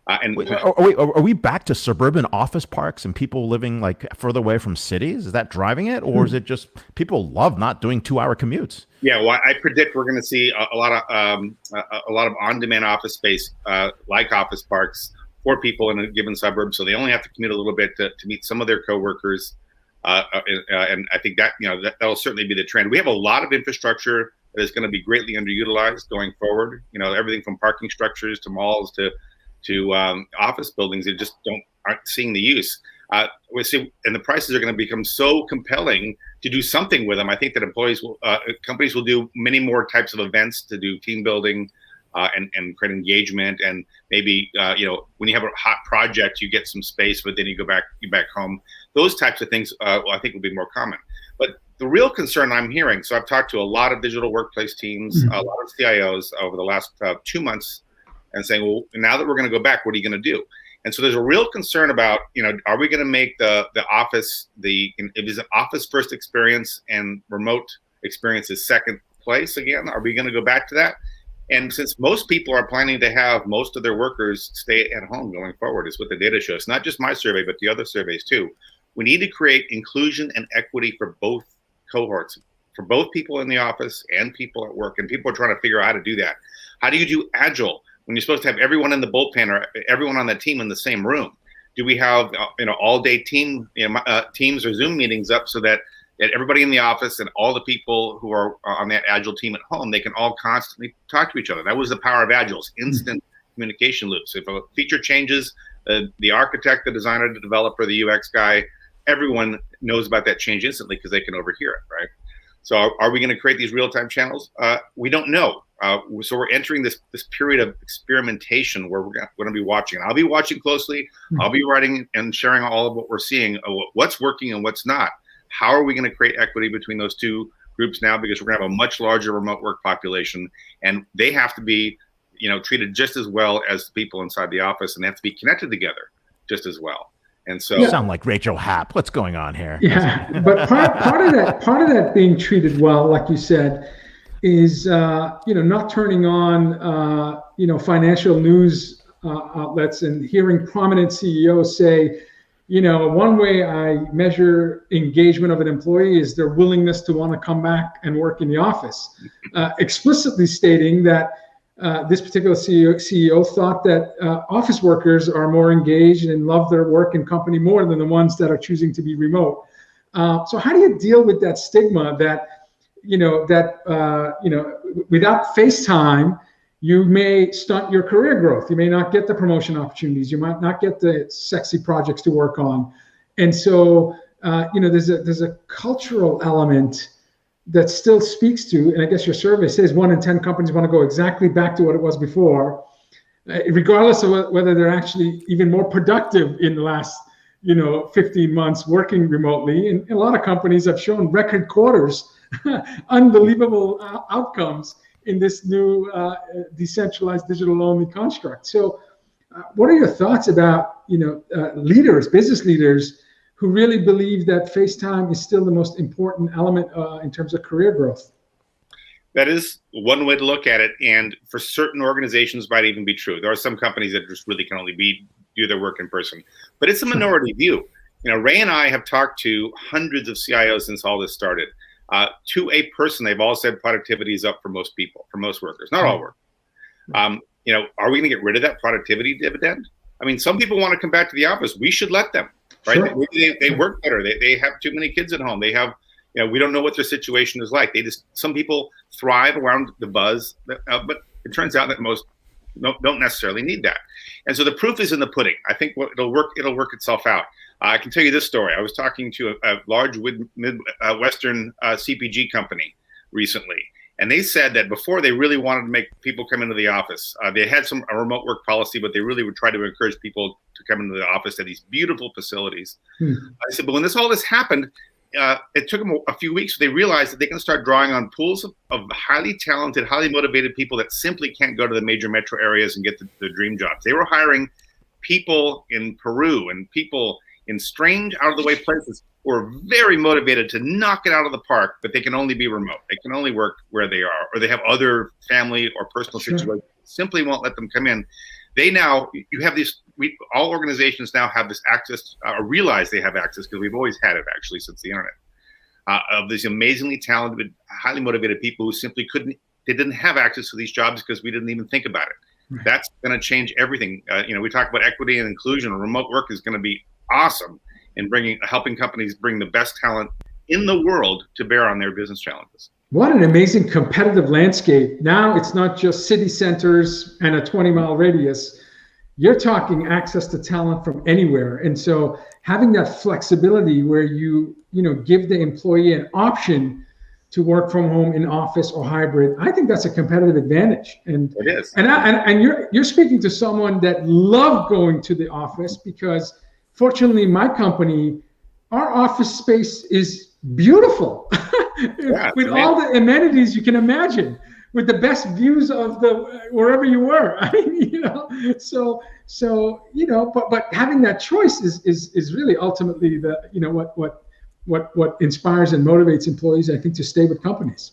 Are we back to suburban office parks and people living like further away from cities? Is that driving it, or is it just people love not doing 2-hour commutes? Yeah, well, I predict we're going to see a lot of on-demand office space, like office parks, for people in a given suburb, so they only have to commute a little bit to meet some of their coworkers, and I think that that'll certainly be the trend. We have a lot of infrastructure that is going to be greatly underutilized going forward. Everything from parking structures to malls to office buildings that just aren't seeing the use. We see, and the prices are going to become so compelling to do something with them. I think that companies will do many more types of events to do team building and create engagement, and maybe when you have a hot project, you get some space, but then you back home. Those types of things, I think, will be more common. But the real concern I'm hearing, so I've talked to a lot of digital workplace teams, a lot of CIOs over the last 2 months, and saying, well, now that we're going to go back, what are you going to do? And so there's a real concern about, are we going to make the office it is an office first experience and remote experience is second place again? Are we going to go back to that? And since most people are planning to have most of their workers stay at home going forward, is what the data shows. Not just my survey, but the other surveys too. We need to create inclusion and equity for both cohorts, for both people in the office and people at work. And people are trying to figure out how to do that. How do you do agile when you're supposed to have everyone in the bullpen or everyone on the team in the same room? Do we have all day teams or Zoom meetings up so that everybody in the office and all the people who are on that agile team at home, they can all constantly talk to each other? That was the power of agiles, instant communication loops. If a feature changes, the architect, the designer, the developer, the UX guy, everyone knows about that change instantly because they can overhear it, right? So are we going to create these real-time channels? We don't know. So we're entering this period of experimentation where we're going to be watching. I'll be watching closely. I'll be writing and sharing all of what we're seeing, what's working and what's not. How are we going to create equity between those two groups now? Because we're going to have a much larger remote work population, and they have to be, treated just as well as the people inside the office, and they have to be connected together just as well. And so, you sound like Rachel Happ. What's going on here? Yeah, but part of that being treated well, like you said, is not turning on financial news outlets and hearing prominent CEOs say, one way I measure engagement of an employee is their willingness to want to come back and work in the office, explicitly stating that this particular CEO thought that office workers are more engaged and love their work and company more than the ones that are choosing to be remote. So how do you deal with that stigma that, without FaceTime, you may stunt your career growth. You may not get the promotion opportunities. You might not get the sexy projects to work on. And so, there's a cultural element that still speaks to, and I guess your survey says 1 in 10 companies want to go exactly back to what it was before, regardless of whether they're actually even more productive in the last, 15 months working remotely. And a lot of companies have shown record quarters, unbelievable outcomes in this new decentralized digital-only construct. So what are your thoughts about, business leaders who really believe that FaceTime is still the most important element in terms of career growth? That is one way to look at it, and for certain organizations might even be true. There are some companies that just really can only do their work in person, but it's a minority view. Ray and I have talked to hundreds of CIOs since all this started. To a person, they've all said productivity is up for most people, for most workers, not all workers. Are we going to get rid of that productivity dividend? I mean, some people want to come back to the office. We should let them, right? Sure. They work better. They have too many kids at home. They have, we don't know what their situation is like. Some people thrive around the buzz, but it turns out that most don't necessarily need that. And so the proof is in the pudding. I think it'll work itself out. I can tell you this story. I was talking to a large Midwestern CPG company recently, And they said that before they really wanted to make people come into the office. They had a remote work policy, but they really would try to encourage people to come into the office at these beautiful facilities. I said, but when all this happened, it took them a few weeks. They realized that they can start drawing on pools of highly talented, highly motivated people that simply can't go to the major metro areas and get the dream jobs. They were hiring people in Peru and people in strange, out-of-the-way places who are very motivated to knock it out of the park, but they can only be remote. They can only work where they are, or they have other family or personal situations simply won't let them come in. You have these, all organizations now have this access, or realize they have access, because we've always had it actually since the internet, of these amazingly talented, highly motivated people who simply didn't have access to these jobs because we didn't even think about it. Right. That's going to change everything. We talk about equity and inclusion. Remote work is going to be awesome in helping companies bring the best talent in the world to bear on their business challenges. What an amazing competitive landscape. Now it's not just city centers and a 20-mile radius. You're talking access to talent from anywhere. And so having that flexibility where you give the employee an option to work from home, in office, or hybrid, I think that's a competitive advantage. And it is. And you're speaking to someone that loved going to the office, because fortunately my company, our office space is beautiful. With all the amenities you can imagine, with the best views of wherever you were. I mean, but having that choice is really ultimately what inspires and motivates employees, I think, to stay with companies.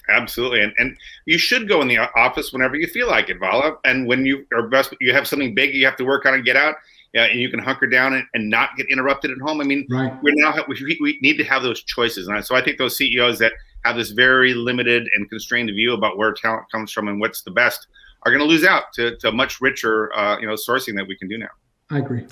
Absolutely, and you should go in the office whenever you feel like it, Vala. And when you have something big you have to work on and get out. And you can hunker down and not get interrupted at home. I mean, right. We need to have those choices. And so I think those CEOs that have this very limited and constrained view about where talent comes from and what's the best are going to lose out to much richer, sourcing that we can do now. I agree.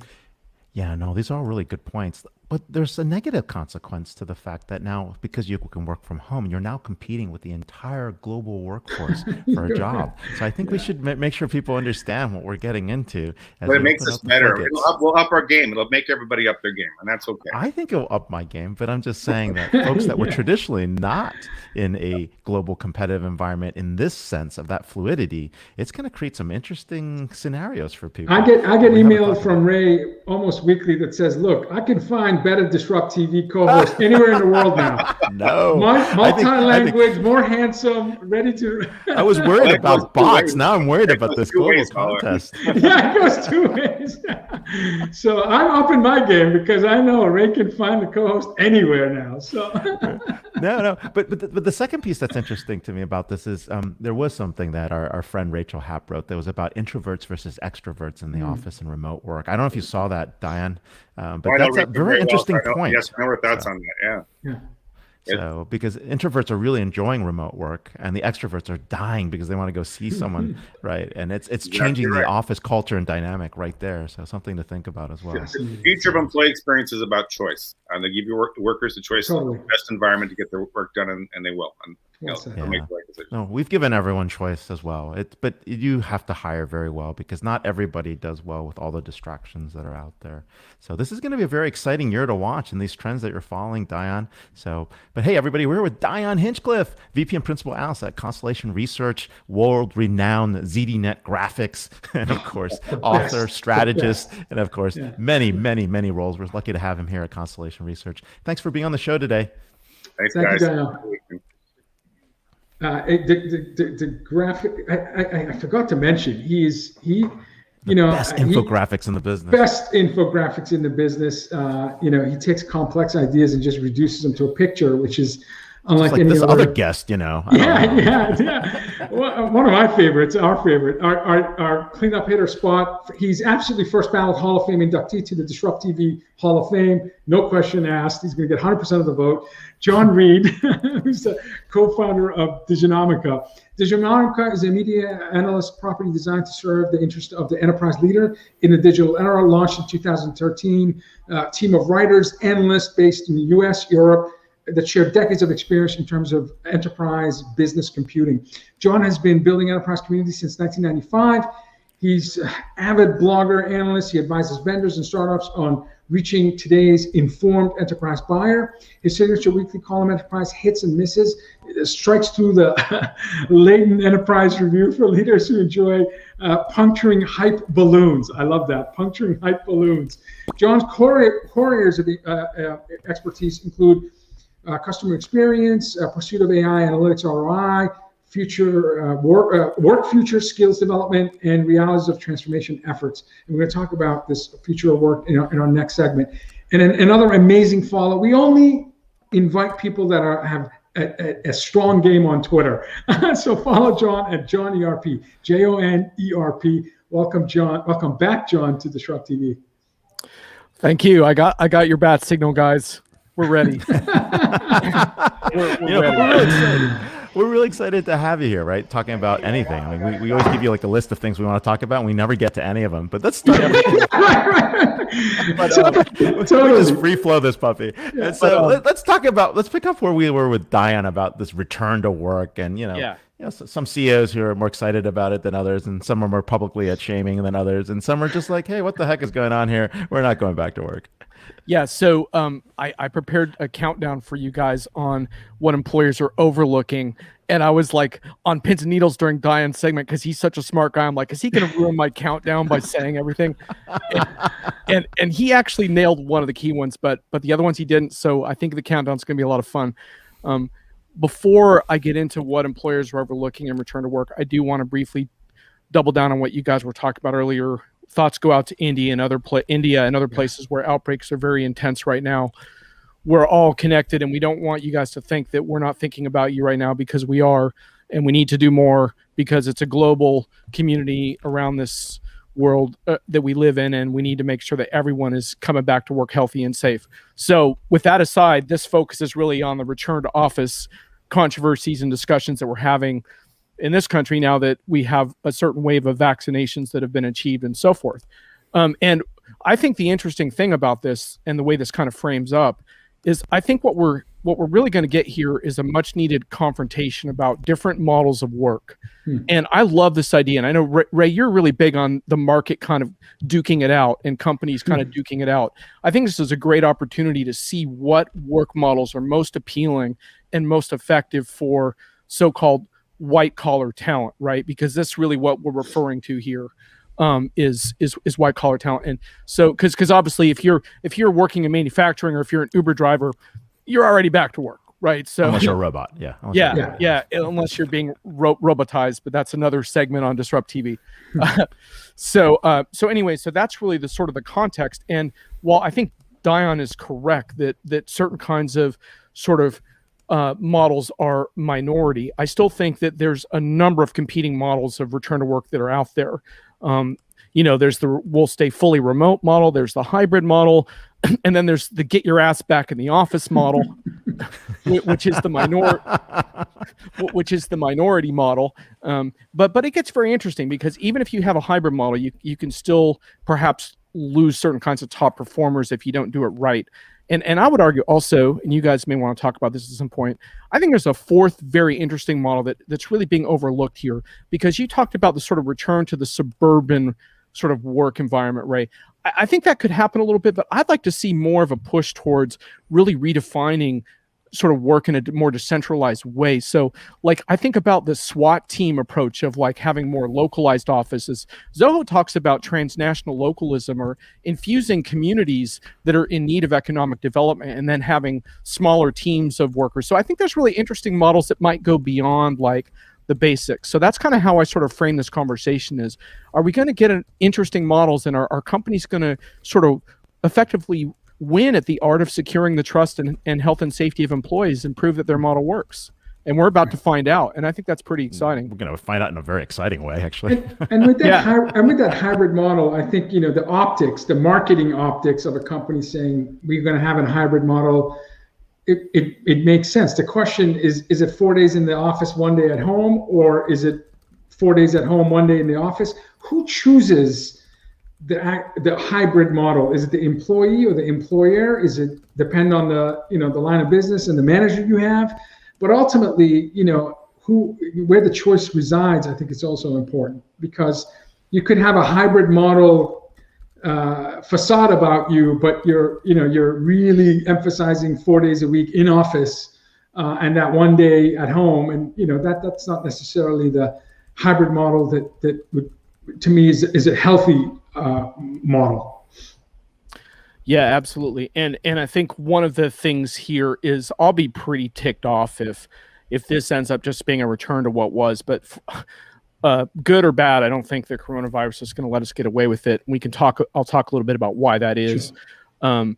Yeah, no, these are all really good points. But there's a negative consequence to the fact that now, because you can work from home, you're now competing with the entire global workforce for a job. So I think we should make sure people understand what we're getting into. But it makes us better. We'll up our game. It'll make everybody up their game, and that's okay. I think it'll up my game, but I'm just saying that folks that were traditionally not in a global competitive environment in this sense of that fluidity, it's going to create some interesting scenarios for people. I get emails from Ray almost weekly that says, "Look, I can find better DisrupTV co-hosts anywhere in the world now. No, multi-language, more handsome, ready to." I was worried about bots. Now I'm worried about this global contest. Yeah, it goes 2 ways. So I'm up in my game because I know Ray can find the co-host anywhere now. So no, but the second piece that's interesting to me about this is there was something that our friend Rachel Happ wrote that was about introverts versus extroverts in the office and remote work. I don't know if you saw that, Dion, but that's a very interesting point. Yes, I know her thoughts on that. Yeah. So, because introverts are really enjoying remote work, and the extroverts are dying because they want to go see someone, right? And it's changing the office culture and dynamic right there. So, something to think about as well. The future of employee experience is about choice, and they give your workers the choice of the best environment to get their work done, and they will. And make the right decision. No, we've given everyone choice as well. But you have to hire very well, because not everybody does well with all the distractions that are out there. So this is going to be a very exciting year to watch, and these trends that you're following, Dion. But hey, everybody, we're here with Dion Hinchliffe, VP and Principal Analyst at Constellation Research, world-renowned ZDNet graphics, and of course, author, strategist, and of course, many, many, many roles. We're lucky to have him here at Constellation Research. Thanks for being on the show today. Thanks, guys. You, the graphic, I forgot to mention, best infographics in the business. Best infographics in the business. He takes complex ideas and just reduces them to a picture, which is unlike like any this other guest, Yeah. One of my favorites, our favorite, our cleanup hitter Spot. He's absolutely first ballot Hall of Fame inductee to the DisrupTV Hall of Fame. No question asked. He's going to get 100% of the vote. Jon Reed, who's the co-founder of Diginomica. Diginomica is a media analyst property designed to serve the interest of the enterprise leader in the digital era, launched in 2013. Team of writers, analysts based in the US, Europe, that share decades of experience in terms of enterprise business computing. Jon has been building enterprise communities since 1995. He's an avid blogger, analyst. He advises vendors and startups on reaching today's informed enterprise buyer. His signature weekly column, Enterprise Hits and Misses, strikes through the latent enterprise review for leaders who enjoy puncturing hype balloons. I love that, puncturing hype balloons. John's core areas of expertise include customer experience, pursuit of AI analytics ROI, future work future skills development, and realities of transformation efforts. And we're going to talk about this future of work in our next segment. And another amazing follow. We only invite people that have a strong game on Twitter. So follow Jon at Jon ERP, JONERP. Welcome, Jon. Welcome back, Jon, to DisrupTV. Thank you. I got your bat signal, guys. We're ready. we're ready. We're really excited. We're really excited to have you here, right? Talking about anything. I mean, we always give you like a list of things we want to talk about, and we never get to any of them. But let's start. We just free flow this puppy. And so let's pick up where we were with Dion about this return to work, and some CEOs who are more excited about it than others, and some are more publicly at shaming than others, and some are just like, hey, what the heck is going on here? We're not going back to work. Yeah, so I prepared a countdown for you guys on what employers are overlooking, and I was like on pins and needles during Dion's segment because he's such a smart guy. I'm like, is he going to ruin my countdown by saying everything? And he actually nailed one of the key ones, but the other ones he didn't. So I think the countdown's going to be a lot of fun. Before I get into what employers are overlooking and return to work, I do want to briefly double down on what you guys were talking about earlier. Thoughts go out to India and other places where outbreaks are very intense right now. We're all connected, and we don't want you guys to think that we're not thinking about you right now, because we are, and we need to do more because it's a global community around this world that we live in, and we need to make sure that everyone is coming back to work healthy and safe. So with that aside, this focus is really on the return to office controversies and discussions that we're having in this country now that we have a certain wave of vaccinations that have been achieved and so forth. And I think the interesting thing about this and the way this kind of frames up is I think what we're really going to get here is a much needed confrontation about different models of work. And I love this idea. And I know, Ray, you're really big on the market kind of duking it out and companies kind of duking it out. I think this is a great opportunity to see what work models are most appealing and most effective for so-called white collar talent, right? Because that's really what we're referring to here, is white collar talent. And so, because obviously, if you're working in manufacturing or if you're an Uber driver, you're already back to work, right? So unless you're a robot, unless you're being robotized, but that's another segment on DisrupTV. So anyway, so that's really the sort of the context. And while I think Dion is correct that certain kinds of sort of models are minority, I still think that there's a number of competing models of return to work that are out there. There's the we'll stay fully remote model, there's the hybrid model, and then there's the get your ass back in the office model, which is the minority model. But it gets very interesting because even if you have a hybrid model, you can still perhaps lose certain kinds of top performers if you don't do it right. And I would argue also, and you guys may want to talk about this at some point, I think there's a fourth very interesting model that's really being overlooked here, because you talked about the sort of return to the suburban sort of work environment, Ray. I think that could happen a little bit, but I'd like to see more of a push towards really redefining sort of work in a more decentralized way. So like, I think about the SWAT team approach of like having more localized offices. Zoho talks about transnational localism, or infusing communities that are in need of economic development and then having smaller teams of workers. So I think there's really interesting models that might go beyond like the basics. So that's kind of how I sort of frame this conversation is, are we going to get interesting models, and are companies going to sort of effectively win at the art of securing the trust and health and safety of employees and prove that their model works? And we're about to find out, and I think that's pretty exciting. We're going to find out in a very exciting way, actually. And with that, with that hybrid model, I think the optics, the marketing optics of a company saying we're going to have a hybrid model, it makes sense. The question is it 4 days in the office, 1 day at home, or is it 4 days at home, 1 day in the office? Who chooses the hybrid model? Is it the employee or the employer? Is it depend on the the line of business and the manager you have? But ultimately, where the choice resides, I think it's also important, because you could have a hybrid model facade about you, but you're really emphasizing 4 days a week in office and that 1 day at home, and that's not necessarily the hybrid model that would, to me, is a healthy model. Yeah, absolutely. And I think one of the things here is I'll be pretty ticked off if this ends up just being a return to what was, but good or bad, I don't think the coronavirus is going to let us get away with it. I'll talk a little bit about why that is. Sure.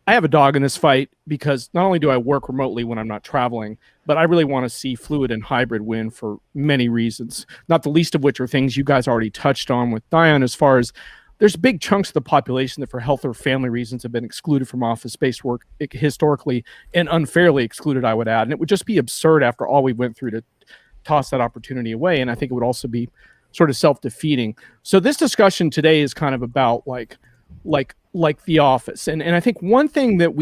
I have a dog in this fight because not only do I work remotely when I'm not traveling, but I really want to see fluid and hybrid win for many reasons, not the least of which are things you guys already touched on with Dion, as far as there's big chunks of the population that for health or family reasons have been excluded from office-based work historically, and unfairly excluded, I would add. And it would just be absurd after all we went through to toss that opportunity away. And I think it would also be sort of self-defeating. So this discussion today is kind of about like the office. And I think one thing that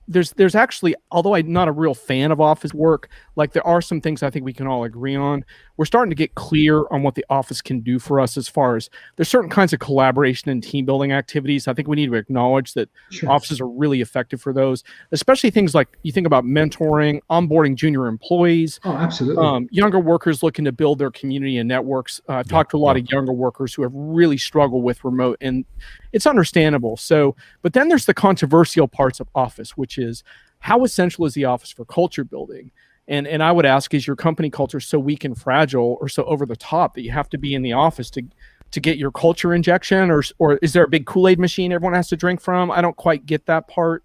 there's actually, although I'm not a real fan of office work, like there are some things I think we can all agree on. We're starting to get clear on what the office can do for us, as far as there's certain kinds of collaboration and team building activities. I think we need to acknowledge that Sure. offices are really effective for those, especially things like you think about mentoring, onboarding junior employees. Oh, absolutely. Younger workers looking to build their community and networks. I've talked to a lot of younger workers who have really struggled with remote, and it's understandable. So, but then there's the controversial parts of office, which is how essential is the office for culture building? And I would ask, is your company culture so weak and fragile or so over the top that you have to be in the office to get your culture injection, or is there a big Kool-Aid machine everyone has to drink from? I don't quite get that part.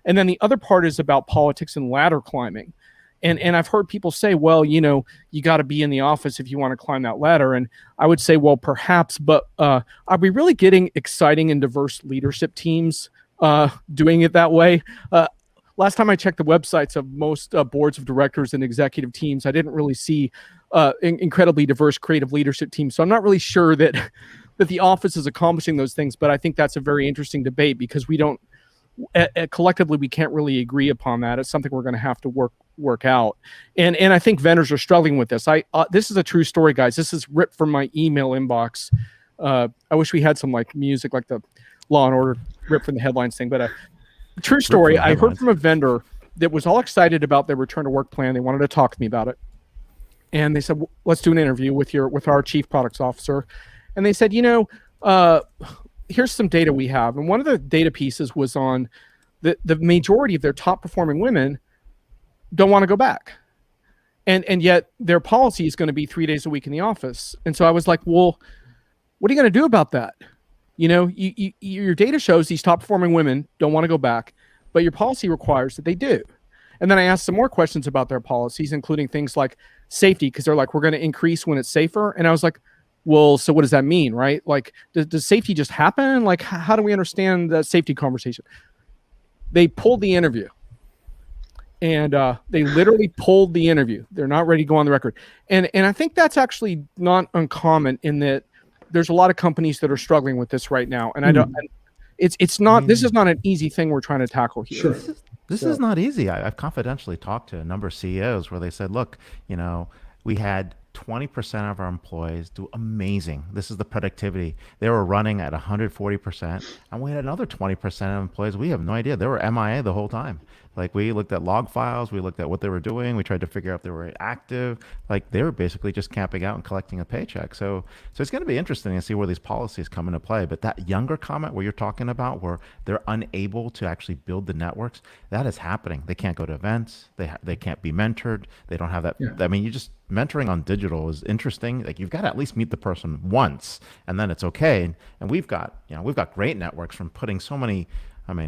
And then the other part is about politics and ladder climbing. And I've heard people say, well, you got to be in the office if you want to climb that ladder. And I would say, well, perhaps, but are we really getting exciting and diverse leadership teams doing it that way? Last time I checked the websites of most boards of directors and executive teams, I didn't really see incredibly diverse creative leadership teams. So I'm not really sure that the office is accomplishing those things, but I think that's a very interesting debate because we don't, collectively, we can't really agree upon that. It's something we're going to have to work out. And I think vendors are struggling with this. This is a true story, guys. This is ripped from my email inbox. I wish we had some like music, like the Law and Order ripped from the headlines thing, but true story. I heard from a vendor that was all excited about their return to work plan. They wanted to talk to me about it. And they said, let's do an interview with our chief products officer. And they said, here's some data we have. And one of the data pieces was on the majority of their top performing women don't want to go back. And yet their policy is going to be 3 days a week in the office. And so I was like, well, what are you going to do about that? Your data shows these top performing women don't want to go back, but your policy requires that they do. And then I asked some more questions about their policies, including things like safety, because they're like, we're going to increase when it's safer. And I was like, well, so what does that mean, right? Like, does safety just happen? Like, how do we understand the safety conversation? They pulled the interview. And they literally pulled the interview. They're not ready to go on the record. And I think that's actually not uncommon in that there's a lot of companies that are struggling with this right now. And I don't, it's not, this is not an easy thing we're trying to tackle here. Sure. This is not easy. I've confidentially talked to a number of CEOs where they said, look, we had 20% of our employees do amazing. This is the productivity. They were running at 140%. And we had another 20% of employees, we have no idea. They were MIA the whole time. Like, we looked at log files, we looked at what they were doing, we tried to figure out if they were active. Like, they were basically just camping out and collecting a paycheck. So it's going to be interesting to see where these policies come into play. But that younger comment where you're talking about where they're unable to actually build the networks, that is happening. They can't go to events. They can't be mentored. They don't have that. Yeah. I mean, mentoring on digital is interesting. Like, you've got to at least meet the person once, and then it's okay. And we've got great networks from putting so many,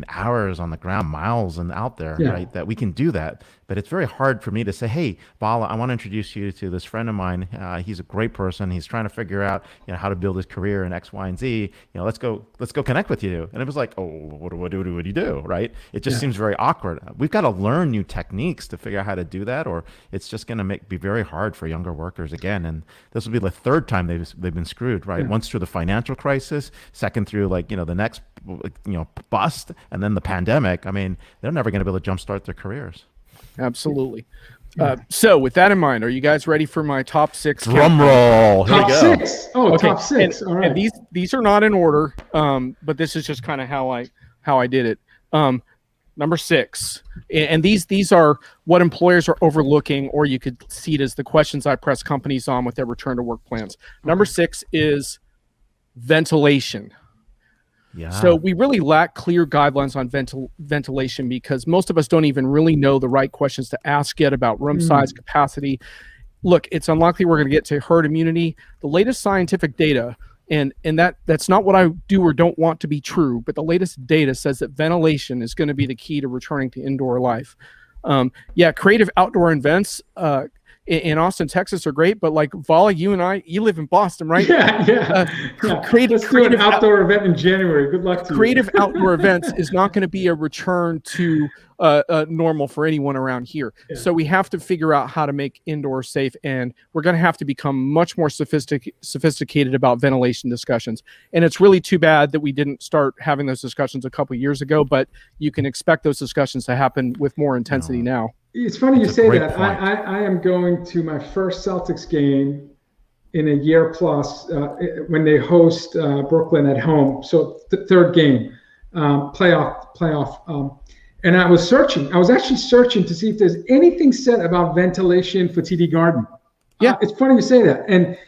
hours on the ground, miles and out there, right? That we can do that. But it's very hard for me to say, hey, Vala, I want to introduce you to this friend of mine. He's a great person. He's trying to figure out, how to build his career in X, Y, and Z. Let's go connect with you. And it was like, oh, what do you do, right? It just seems very awkward. We've got to learn new techniques to figure out how to do that, or it's just going to be very hard for younger workers again. And this will be the third time they've been screwed, right? Yeah. Once through the financial crisis, second through the next, bust, and then the pandemic. They're never going to be able to jumpstart their careers. Absolutely. So with that in mind, are you guys ready for my top 6? Drum roll. Here we Top go. 6. Oh, Okay, top 6. All right. And these are not in order, but this is just kind of how I did it. Number 6, and these are what employers are overlooking, or you could see it as the questions I press companies on with their return to work plans. Number 6 is ventilation. Yeah. So we really lack clear guidelines on ventilation because most of us don't even really know the right questions to ask yet about room size, capacity. Look, it's unlikely we're going to get to herd immunity. The latest scientific data, and that's not what I do or don't want to be true, but the latest data says that ventilation is going to be the key to returning to indoor life. Creative outdoor events in Austin, Texas are great, but like Vala, you live in Boston, right? Yeah. Let's do an outdoor event in January. Good luck to you. Creative outdoor events is not going to be a return to normal for anyone around here. Yeah. So we have to figure out how to make indoor safe, and we're going to have to become much more sophisticated about ventilation discussions. And it's really too bad that we didn't start having those discussions a couple of years ago, but you can expect those discussions to happen with more intensity now. It's funny you say that. point. I am going to my first Celtics game in a year plus when they host Brooklyn at home. So third game, playoff. And I was actually searching to see if there's anything said about ventilation for TD Garden. Yeah. It's funny you say that.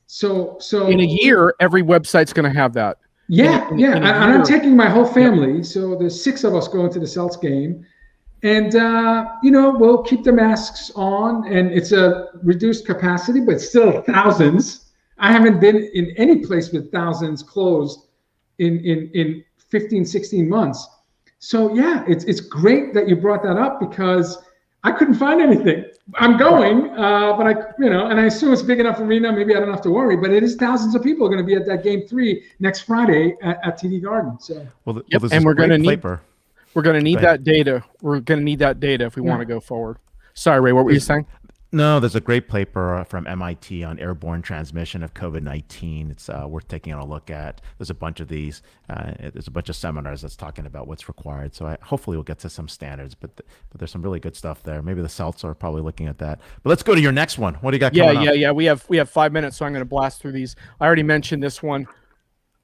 So In a year, every website's going to have that. Yeah. In a And I'm year. taking my whole family. So there's 6 of us going to the Celtics game. And, we'll keep the masks on, and it's a reduced capacity, but still thousands. I haven't been in any place with thousands closed in 15, 16 months. So, yeah, it's great that you brought that up because I couldn't find anything. I'm going, but and I assume it's big enough arena. Maybe I don't have to worry, but it is thousands of people are going to be at that game 3 next Friday at TD Garden. So, And we're going to need paper. We're going to need that data. We're going to need that data if we want to go forward. Sorry, Ray, what were you saying? No, there's a great paper from MIT on airborne transmission of COVID-19. It's worth taking a look at. There's a bunch of these. There's a bunch of seminars that's talking about what's required. So hopefully we'll get to some standards, but there's some really good stuff there. Maybe the Celts are probably looking at that. But let's go to your next one. What do you got coming up? Yeah. We have 5 minutes, so I'm going to blast through these. I already mentioned this one.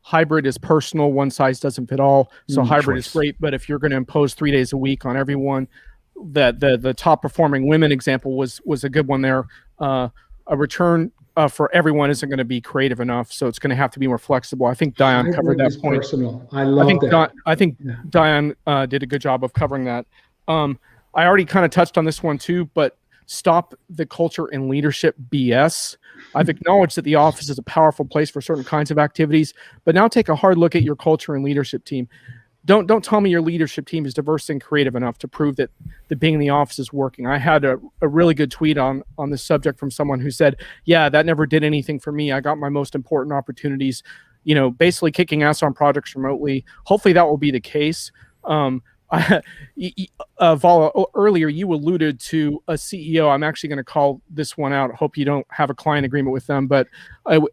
Hybrid is personal. One size doesn't fit all. So hybrid is great, but if you're going to impose 3 days a week on everyone, the top performing women example was a good one there. A return for everyone isn't going to be creative enough, so it's going to have to be more flexible. I think Dion covered that point. Personal. I love that. I think Dion did a good job of covering that. I already kind of touched on this one too, but stop the culture and leadership BS. I've acknowledged that the office is a powerful place for certain kinds of activities, but now take a hard look at your culture and leadership team. Don't tell me your leadership team is diverse and creative enough to prove that being in the office is working. I had a really good tweet on this subject from someone who said, yeah, that never did anything for me. I got my most important opportunities, basically kicking ass on projects remotely. Hopefully that will be the case. Vala, earlier you alluded to a CEO. I'm actually going to call this one out. Hope you don't have a client agreement with them, but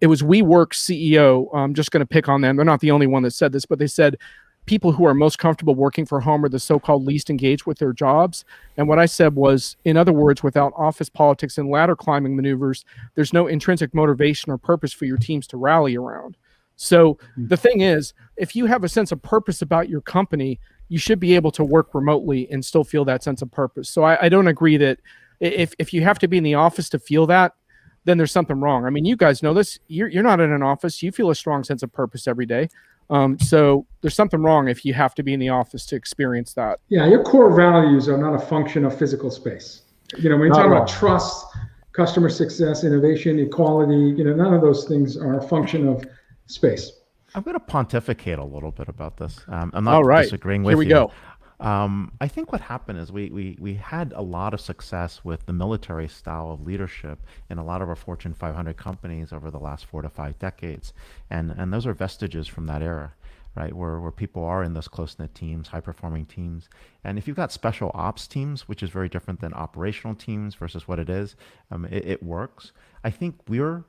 it was WeWork CEO. I'm just going to pick on them. They're not the only one that said this, but they said people who are most comfortable working from home are the so-called least engaged with their jobs. And what I said was, in other words, without office politics and ladder climbing maneuvers, there's no intrinsic motivation or purpose for your teams to rally around. So the thing is, if you have a sense of purpose about your company, you should be able to work remotely and still feel that sense of purpose. So I don't agree that if you have to be in the office to feel that, then there's something wrong. I mean, you guys know this. You're not in an office. You feel a strong sense of purpose every day. So there's something wrong if you have to be in the office to experience that. Yeah, your core values are not a function of physical space. When you talk about trust, customer success, innovation, equality, none of those things are a function of space. I'm going to pontificate a little bit about this. I'm not disagreeing with you. Here we go. I think what happened is we had a lot of success with the military style of leadership in a lot of our Fortune 500 companies over the last 4 to 5 decades. And those are vestiges from that era, right? Where people are in those close-knit teams, high-performing teams. And if you've got special ops teams, which is very different than operational teams versus what it is, it works. I think we were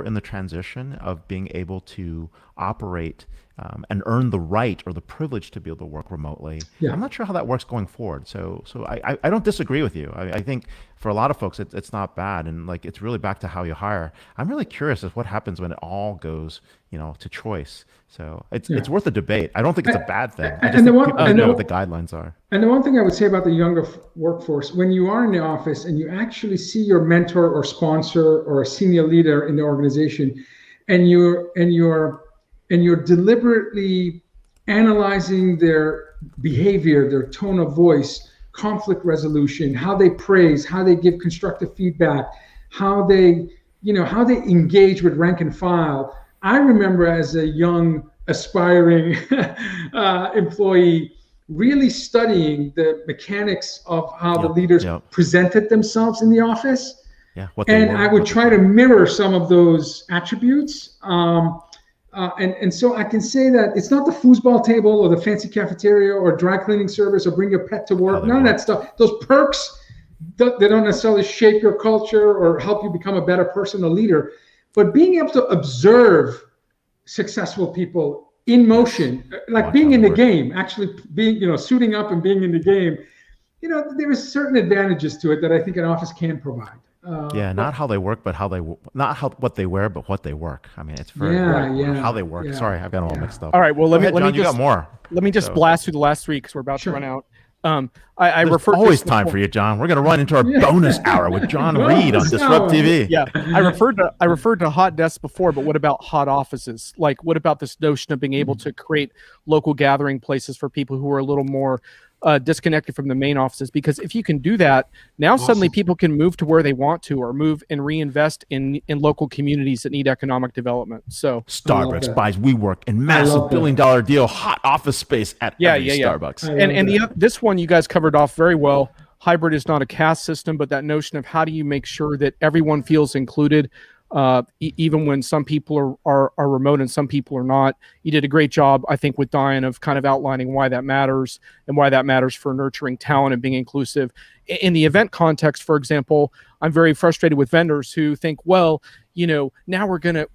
in the transition of being able to operate and earn the right or the privilege to be able to work remotely. Yeah. I'm not sure how that works going forward. So I don't disagree with you. I think for a lot of folks, it's not bad. And like, it's really back to how you hire. I'm really curious as what happens when it all goes, to choice. So it's worth a debate. I don't think it's a bad thing. I just think people know what the guidelines are. And the one thing I would say about the younger workforce, when you are in the office and you actually see your mentor or sponsor or a senior leader in the organization, and you're deliberately analyzing their behavior, their tone of voice, conflict resolution, how they praise, how they give constructive feedback, how they engage with rank and file. I remember as a young aspiring employee really studying the mechanics of how the leaders presented themselves in the office. Yeah, and I would try to mirror some of those attributes. And so I can say that it's not the foosball table or the fancy cafeteria or dry cleaning service or bring your pet to work. None of that stuff. Those perks, they don't necessarily shape your culture or help you become a better person or leader. But being able to observe successful people in motion, like being in the game, actually being, suiting up and being in the game, there is certain advantages to it that I think an office can provide. Not how they work, but what they wear, but what they work. I mean, it's very how they work. Sorry, I've got them all mixed up. All right, well, let me just blast through the last three because we're about to run out. There's always time for you, John. We're going to run into our bonus hour with Jon Reed on DisrupTV. Yeah, I referred to hot desks before, but what about hot offices? Like, what about this notion of being able to create local gathering places for people who are a little more disconnected from the main offices? Because if you can do that, now suddenly people can move to where they want to, or move and reinvest in local communities that need economic development. So Starbucks buys WeWork and massive $1 billion deal, hot office space at every Starbucks. And this one you guys covered off very well. Hybrid is not a caste system, but that notion of how do you make sure that everyone feels included, even when some people are remote and some people are not. You did a great job, I think, with Dion of kind of outlining why that matters and why that matters for nurturing talent and being inclusive. In the event context, for example, I'm very frustrated with vendors who think, well, now we're going to,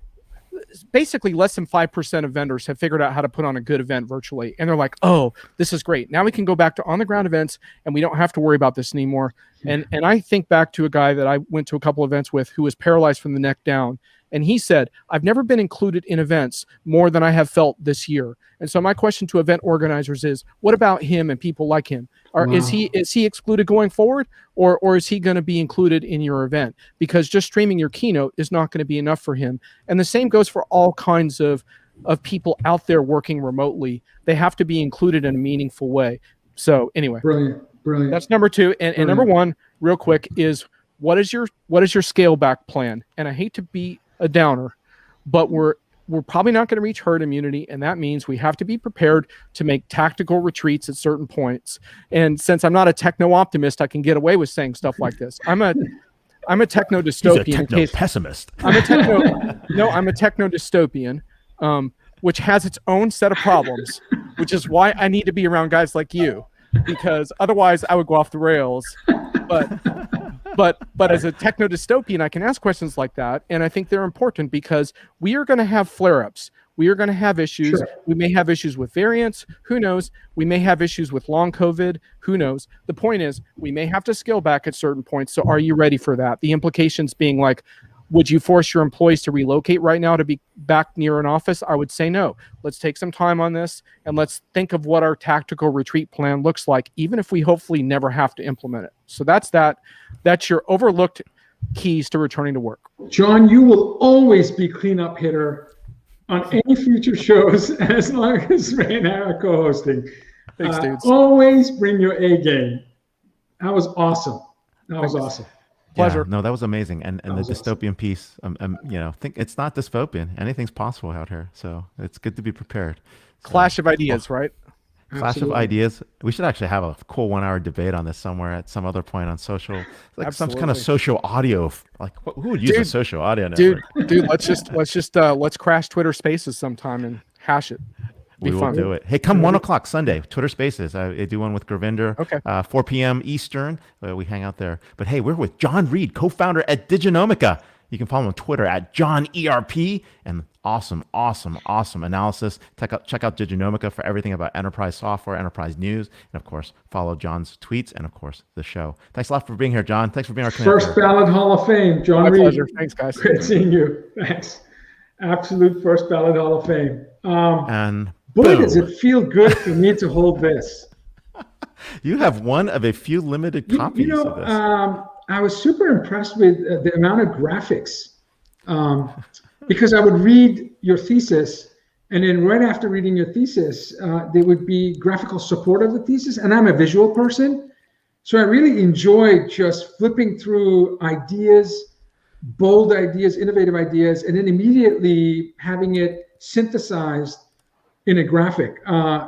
basically less than 5% of vendors have figured out how to put on a good event virtually. And they're like, oh, this is great. Now we can go back to on-the-ground events and we don't have to worry about this anymore. And I think back to a guy that I went to a couple events with who was paralyzed from the neck down. And he said, I've never been included in events more than I have felt this year. And so my question to event organizers is, what about him and people like him? Is he excluded going forward, or is he going to be included in your event? Because just streaming your keynote is not going to be enough for him. And the same goes for all kinds of people out there working remotely. They have to be included in a meaningful way. So anyway, brilliant. That's number two. And number one, real quick, is what is your scale back plan? And I hate to be a downer, but we're probably not going to reach herd immunity, and that means we have to be prepared to make tactical retreats at certain points. And since I'm not a techno optimist, I can get away with saying stuff like this. I'm a techno dystopian. He's a techno pessimist. I'm a techno dystopian, which has its own set of problems, which is why I need to be around guys like you, because otherwise I would go off the rails. But as a techno dystopian, I can ask questions like that, and I think they're important because we are going to have flare-ups. We are going to have issues. Sure. We may have issues with variants. Who knows? We may have issues with long COVID. Who knows? The point is, we may have to scale back at certain points. So are you ready for that? The implications being like, would you force your employees to relocate right now to be back near an office? I would say no. Let's take some time on this, and let's think of what our tactical retreat plan looks like, even if we hopefully never have to implement it. So that's that. That's your overlooked keys to returning to work. John, you will always be cleanup hitter on any future shows as long as Ray and I are co-hosting. Thanks, dudes. Always bring your A game. That was awesome. Awesome. Pleasure. Yeah, no, that was amazing. And the dystopian piece, think it's not dystopian. Anything's possible out here. So it's good to be prepared. Clash of ideas, right? Clash of ideas. We should actually have a cool 1 hour debate on this somewhere at some other point on social, like some kind of social audio. Like who would use a social audio network? Dude, let's crash Twitter Spaces sometime and hash it. We will do it. Hey, come 1 o'clock Sunday, Twitter Spaces. I do one with Gravinder. Okay. 4 p.m. Eastern. We hang out there. But hey, we're with Jon Reed, co-founder at Diginomica. You can follow him on Twitter at Jon ERP, and awesome analysis. Check out Diginomica for everything about enterprise software, enterprise news, and of course, follow Jon's tweets and of course the show. Thanks a lot for being here, Jon. Thanks for being our First ballot Hall of Fame, Jon Reed. My pleasure. Thanks, guys. Great seeing you. Thanks. Absolute first ballot Hall of Fame. And boy, boom. does it feel good for me to hold this. You have one of a few limited copies of this. I was super impressed with the amount of graphics, because I would read your thesis, and then right after reading your thesis, there would be graphical support of the thesis, and I'm a visual person, so I really enjoyed just flipping through ideas, bold ideas, innovative ideas, and then immediately having it synthesized in a graphic.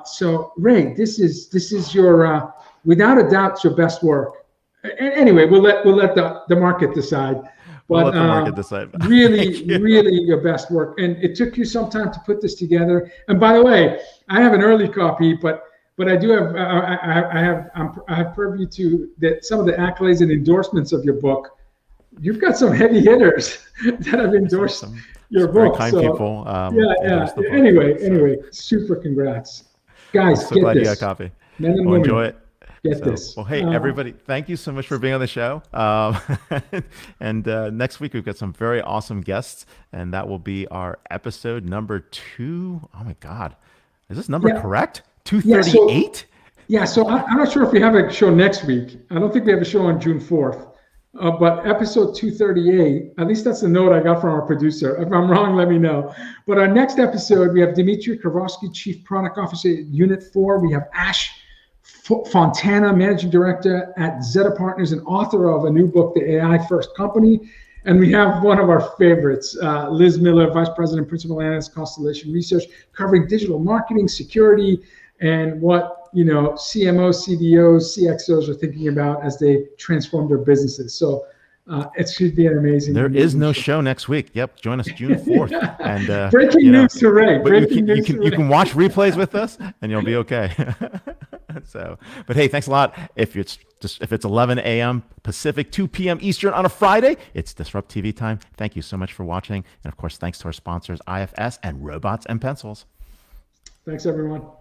So Ray, this is your without a doubt your best work. Anyway, we'll let the market decide. We'll But let the market decide. really your best work, and it took you some time to put this together. And by the way, I have an early copy, but I do have I have purview to that some of the accolades and endorsements of your book. You've got some heavy hitters that have endorsed your book. Very kind people. Yeah. Anyway, super congrats, guys. So get glad this. you got a copy. Men and We'll women, enjoy it. get this. Well, hey, everybody, thank you so much for being on the show. And next week, we've got some very awesome guests, and that will be our episode number 2. Oh, my God. Is this number correct? 238? So I'm not sure if we have a show next week. I don't think we have a show on June 4th. But episode 238, at least that's the note I got from our producer. If I'm wrong, let me know. But our next episode, we have Dimitri Kravosky, Chief Product Officer at Unit 4. We have Ash Fontana, Managing Director at Zeta Partners and author of a new book, The AI First Company. And we have one of our favorites, Liz Miller, Vice President, Principal Analyst, Constellation Research, covering digital marketing, security, and what CMOs, CDOs, CXOs are thinking about as they transform their businesses. So it should be an amazing. There is no show next week. Yep, join us June 4th. And breaking news to Ray. You can watch replays with us, and you'll be okay. But hey, thanks a lot. If it's 11 a.m. Pacific, 2 p.m. Eastern on a Friday, it's DisrupTV time. Thank you so much for watching, and of course, thanks to our sponsors, IFS and Robots and Pencils. Thanks, everyone.